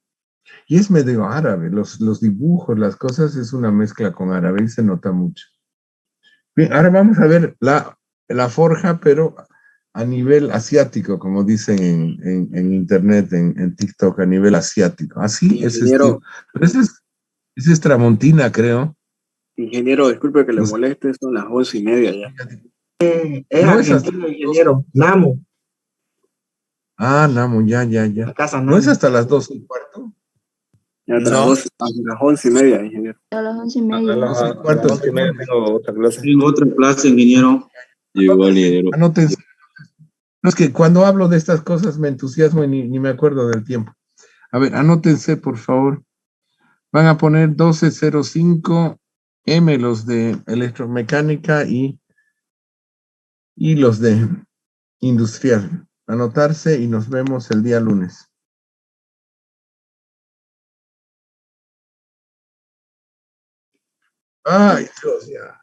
Speaker 1: Y es medio árabe, los dibujos, las cosas, es una mezcla con árabe y se nota mucho. Bien, ahora vamos a ver la forja, pero a nivel asiático, como dicen en internet, en TikTok, a nivel asiático. Así es
Speaker 8: Ingeniero.
Speaker 1: Pero ese es Tramontina, creo.
Speaker 8: Ingeniero, disculpe que le moleste, son las 11:30 ya.
Speaker 13: Es
Speaker 1: No
Speaker 13: argentino, ingeniero. Namo.
Speaker 1: Ah, Namo, ya.
Speaker 13: La casa
Speaker 1: ¿No es
Speaker 13: Namo.
Speaker 1: hasta las 2:15?
Speaker 8: Ya hasta las 11:30, ingeniero.
Speaker 3: A las 11:30.
Speaker 4: A las 11:30 tengo otra clase.
Speaker 5: Tengo otra clase, ingeniero.
Speaker 4: Igual, ingeniero.
Speaker 1: Anótense. No, es que cuando hablo de estas cosas me entusiasmo y ni me acuerdo del tiempo. A ver, anótense, por favor. Van a poner 12:05 M los de electromecánica y los de industrial. Anotarse y nos vemos el día lunes. Ay, Dios, ya.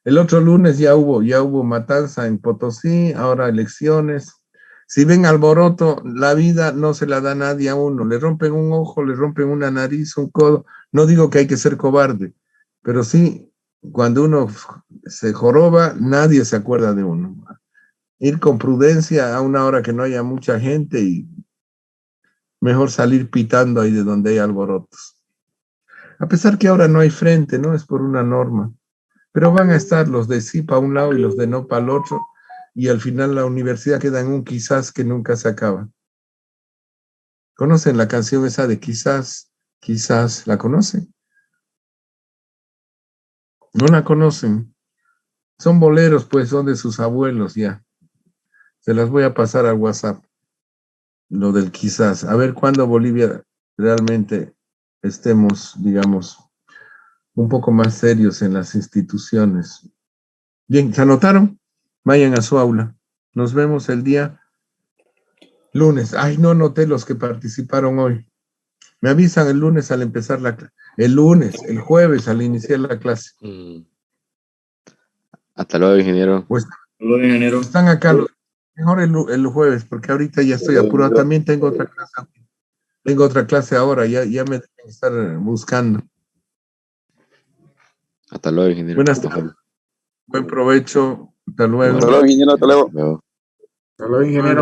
Speaker 1: El otro lunes ya hubo matanza en Potosí, ahora elecciones. Si ven alboroto, la vida no se la da nadie a uno. Le rompen un ojo, le rompen una nariz, un codo. No digo que hay que ser cobarde, pero sí, cuando uno se joroba, nadie se acuerda de uno. Ir con prudencia a una hora que no haya mucha gente y mejor salir pitando ahí de donde hay alborotos. A pesar que ahora no hay frente, ¿no? Es por una norma. Pero van a estar los de sí para un lado y los de no para el otro, y al final la universidad queda en un quizás que nunca se acaba. ¿Conocen la canción esa de quizás? ¿La conocen? ¿No la conocen? Son boleros, pues, son de sus abuelos ya. Se las voy a pasar al WhatsApp, lo del quizás. A ver cuándo Bolivia realmente estemos, digamos, un poco más serios en las instituciones. Bien, ¿se anotaron? Vayan a su aula. Nos vemos el día lunes. Ay, no noté los que participaron hoy. Me avisan el lunes al empezar la clase. El jueves al iniciar la clase.
Speaker 14: Hasta luego, ingeniero.
Speaker 1: Pues,
Speaker 5: Luego, ingeniero.
Speaker 1: están acá mejor el jueves, porque ahorita ya estoy apurado. También tengo otra clase. Tengo otra clase ahora, ya me deben estar buscando.
Speaker 14: Hasta luego, ingeniero.
Speaker 1: Buenas tardes. Buen provecho. Hasta luego.
Speaker 9: Hasta luego, ingeniero. Hasta luego.
Speaker 14: Hasta luego.
Speaker 13: Hasta luego, ingeniero.